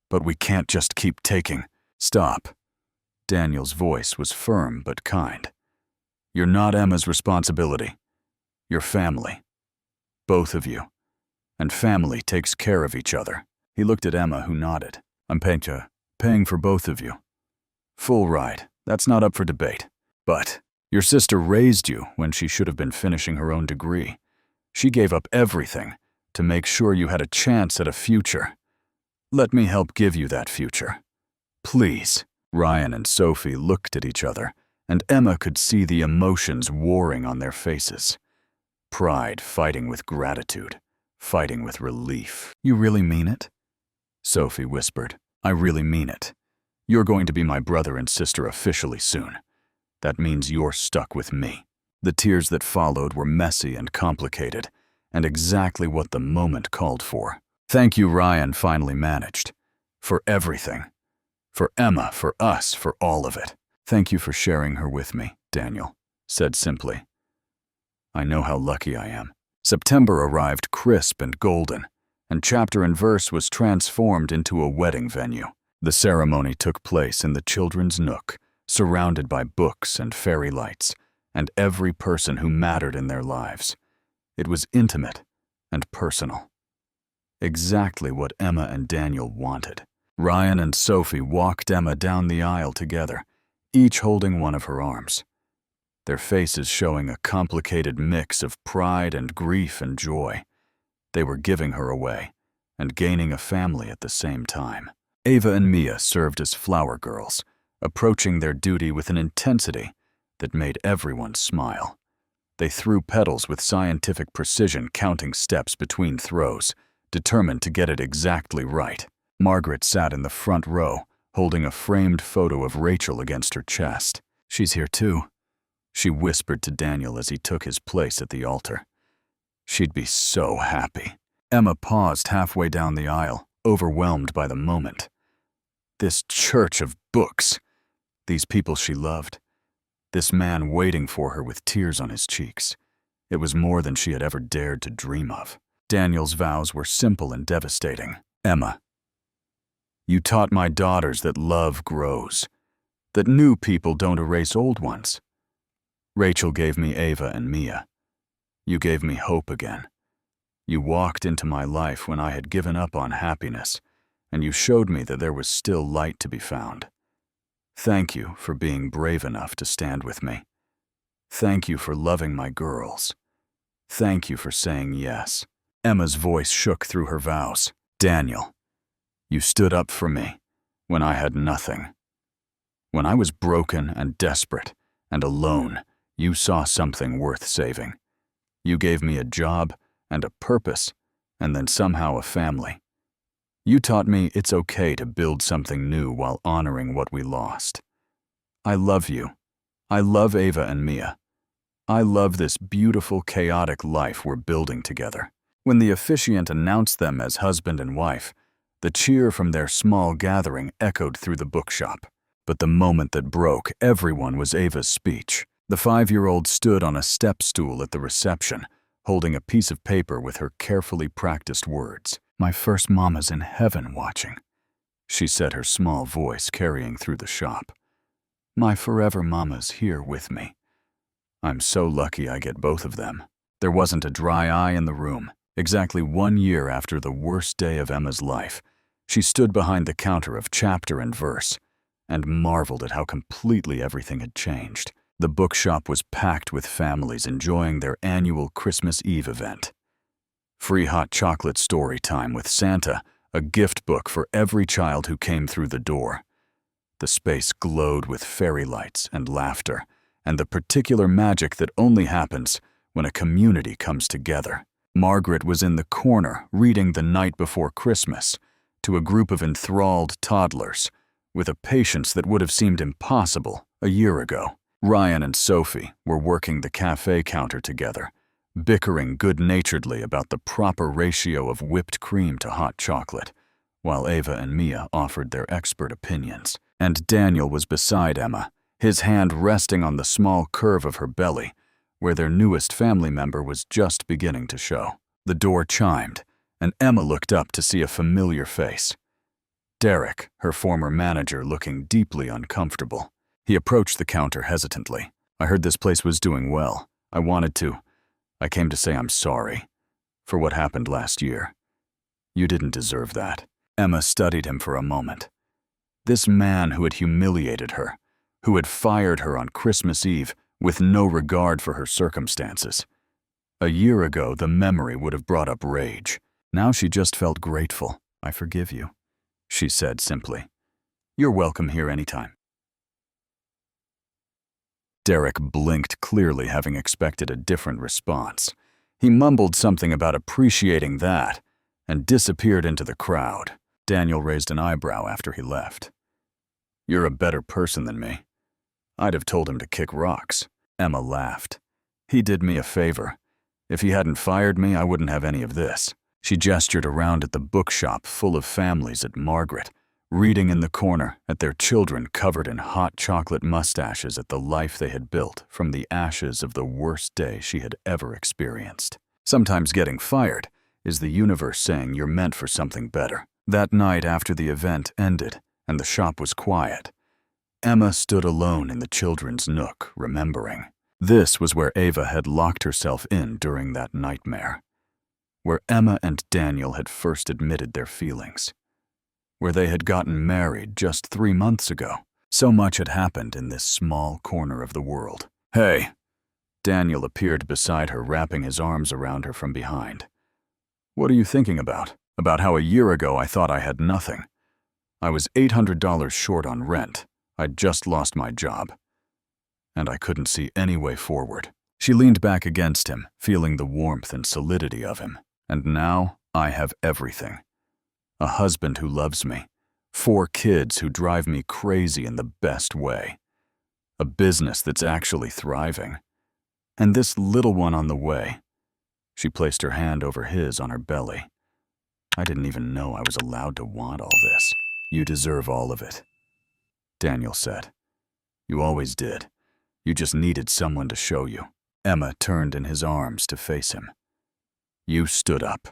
[SPEAKER 2] But we can't just keep taking..." "Stop." Daniel's voice was firm but kind. "You're not Emma's responsibility. You're family. Both of you. And family takes care of each other." He looked at Emma, who nodded. "I'm paying for both of you. Full ride. That's not up for debate. But your sister raised you when she should have been finishing her own degree. She gave up everything to make sure you had a chance at a future. Let me help give you that future. Please." Ryan and Sophie looked at each other, and Emma could see the emotions warring on their faces. Pride fighting with gratitude, fighting with relief. "You really mean it?" Sophie whispered. "I really mean it. You're going to be my brother and sister officially soon. That means you're stuck with me." The tears that followed were messy and complicated, and exactly what the moment called for. "Thank you," Ryan finally managed. "For everything. For Emma, for us, for all of it." "Thank you for sharing her with me," Daniel said simply. "I know how lucky I am." September arrived crisp and golden, and chapter and verse was transformed into a wedding venue. The ceremony took place in the children's nook, surrounded by books and fairy lights, and every person who mattered in their lives. It was intimate and personal. Exactly what Emma and Daniel wanted. Ryan and Sophie walked Emma down the aisle together, each holding one of her arms, their faces showing a complicated mix of pride and grief and joy. They were giving her away and gaining a family at the same time. Ava and Mia served as flower girls, approaching their duty with an intensity that made everyone smile. They threw petals with scientific precision, counting steps between throws, determined to get it exactly right. Margaret sat in the front row, holding a framed photo of Rachel against her chest. "She's here too," she whispered to Daniel as he took his place at the altar. She'd be so happy. Emma paused halfway down the aisle, overwhelmed by the moment. This church of books, these people she loved, this man waiting for her with tears on his cheeks. It was more than she had ever dared to dream of. Daniel's vows were simple and devastating. "Emma, you taught my daughters that love grows, that new people don't erase old ones. Rachel gave me Ava and Mia. You gave me hope again. You walked into my life when I had given up on happiness, and you showed me that there was still light to be found. Thank you for being brave enough to stand with me. Thank you for loving my girls. Thank you for saying yes." Emma's voice shook through her vows. "Daniel, you stood up for me when I had nothing. When I was broken and desperate and alone, you saw something worth saving. You gave me a job and a purpose, and then somehow a family. You taught me it's okay to build something new while honoring what we lost. I love you. I love Ava and Mia. I love this beautiful, chaotic life we're building together." When the officiant announced them as husband and wife, the cheer from their small gathering echoed through the bookshop. But the moment that broke everyone was Ava's speech. The 5-year-old stood on a step stool at the reception, holding a piece of paper with her carefully practiced words. "My first mama's in heaven watching," she said, her small voice carrying through the shop. "My forever mama's here with me. I'm so lucky I get both of them." There wasn't a dry eye in the room. Exactly 1 year after the worst day of Emma's life, she stood behind the counter of chapter and verse and marveled at how completely everything had changed. The bookshop was packed with families enjoying their annual Christmas Eve event. Free hot chocolate story time with Santa, a gift book for every child who came through the door. The space glowed with fairy lights and laughter, and the particular magic that only happens when a community comes together. Margaret was in the corner reading The Night Before Christmas to a group of enthralled toddlers with a patience that would have seemed impossible a year ago. Ryan and Sophie were working the cafe counter together, bickering good-naturedly about the proper ratio of whipped cream to hot chocolate, while Ava and Mia offered their expert opinions. And Daniel was beside Emma, his hand resting on the small curve of her belly, where their newest family member was just beginning to show. The door chimed, and Emma looked up to see a familiar face. Derek, her former manager, looking deeply uncomfortable. He approached the counter hesitantly. "I heard this place was doing well. I came to say I'm sorry for what happened last year. You didn't deserve that." Emma studied him for a moment. This man who had humiliated her, who had fired her on Christmas Eve with no regard for her circumstances. A year ago, the memory would have brought up rage. Now she just felt grateful. "I forgive you," she said simply. "You're welcome here anytime." Derek blinked, clearly having expected a different response. He mumbled something about appreciating that and disappeared into the crowd. Daniel raised an eyebrow after he left. "You're a better person than me. I'd have told him to kick rocks." Emma laughed. "He did me a favor. If he hadn't fired me, I wouldn't have any of this." She gestured around at the bookshop full of families at Margaret, reading in the corner at their children covered in hot chocolate mustaches at the life they had built from the ashes of the worst day she had ever experienced. Sometimes getting fired is the universe saying you're meant for something better. That night after the event ended and the shop was quiet, Emma stood alone in the children's nook, remembering. This was where Ava had locked herself in during that nightmare, where Emma and Daniel had first admitted their feelings, where they had gotten married just 3 months ago. So much had happened in this small corner of the world. "Hey!" Daniel appeared beside her, wrapping his arms around her from behind. "What are you thinking about? About how a year ago I thought I had nothing. I was $800 short on rent. I'd just lost my job, and I couldn't see any way forward." She leaned back against him, feeling the warmth and solidity of him. "And now I have everything. a husband who loves me, 4 kids who drive me crazy in the best way, a business that's actually thriving, and this little one on the way. She placed her hand over his on her belly. I didn't even know I was allowed to want all this. You deserve all of it, Daniel said. You always did. You just needed someone to show you. Emma turned in his arms to face him. You stood up.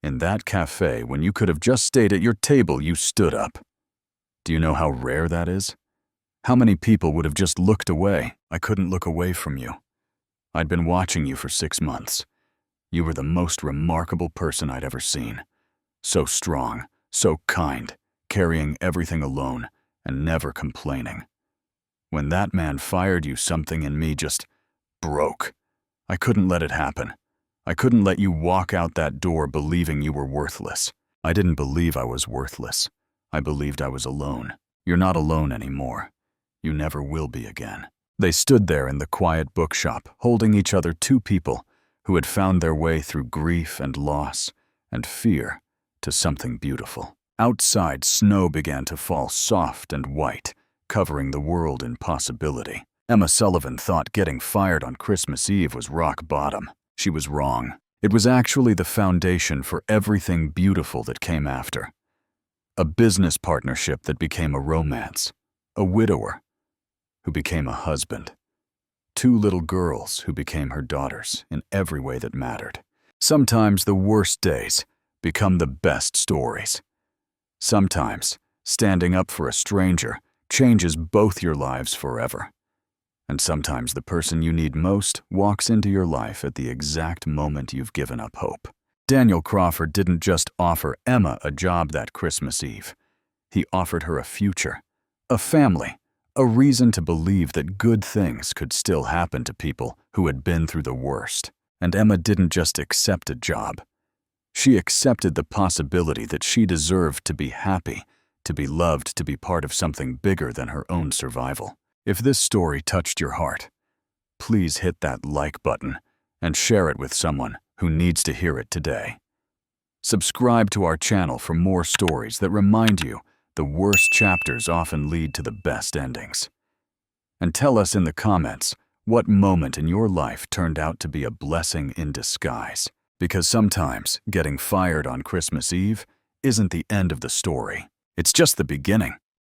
[SPEAKER 2] In that cafe, when you could have just stayed at your table, you stood up. Do you know how rare that is? How many people would have just looked away? I couldn't look away from you. I'd been watching you for 6 months. You were the most remarkable person I'd ever seen. So strong, so kind, carrying everything alone, and never complaining. When that man fired you, something in me just broke. I couldn't let it happen. I couldn't let you walk out that door believing you were worthless. I didn't believe I was worthless. I believed I was alone. You're not alone anymore. You never will be again. They stood there in the quiet bookshop, holding each other, 2 people who had found their way through grief and loss and fear to something beautiful. Outside, snow began to fall soft and white, covering the world in possibility. Emma Sullivan thought getting fired on Christmas Eve was rock bottom. She was wrong. It was actually the foundation for everything beautiful that came after. A business partnership that became a romance. A widower who became a husband. 2 little girls who became her daughters in every way that mattered. Sometimes the worst days become the best stories. Sometimes standing up for a stranger changes both your lives forever. And sometimes the person you need most walks into your life at the exact moment you've given up hope. Daniel Crawford didn't just offer Emma a job that Christmas Eve. He offered her a future, a family, a reason to believe that good things could still happen to people who had been through the worst. And Emma didn't just accept a job. She accepted the possibility that she deserved to be happy, to be loved, to be part of something bigger than her own survival. If this story touched your heart, please hit that like button and share it with someone who needs to hear it today. Subscribe to our channel for more stories that remind you the worst chapters often lead to the best endings. And tell us in the comments what moment in your life turned out to be a blessing in disguise. Because sometimes getting fired on Christmas Eve isn't the end of the story. It's just the beginning.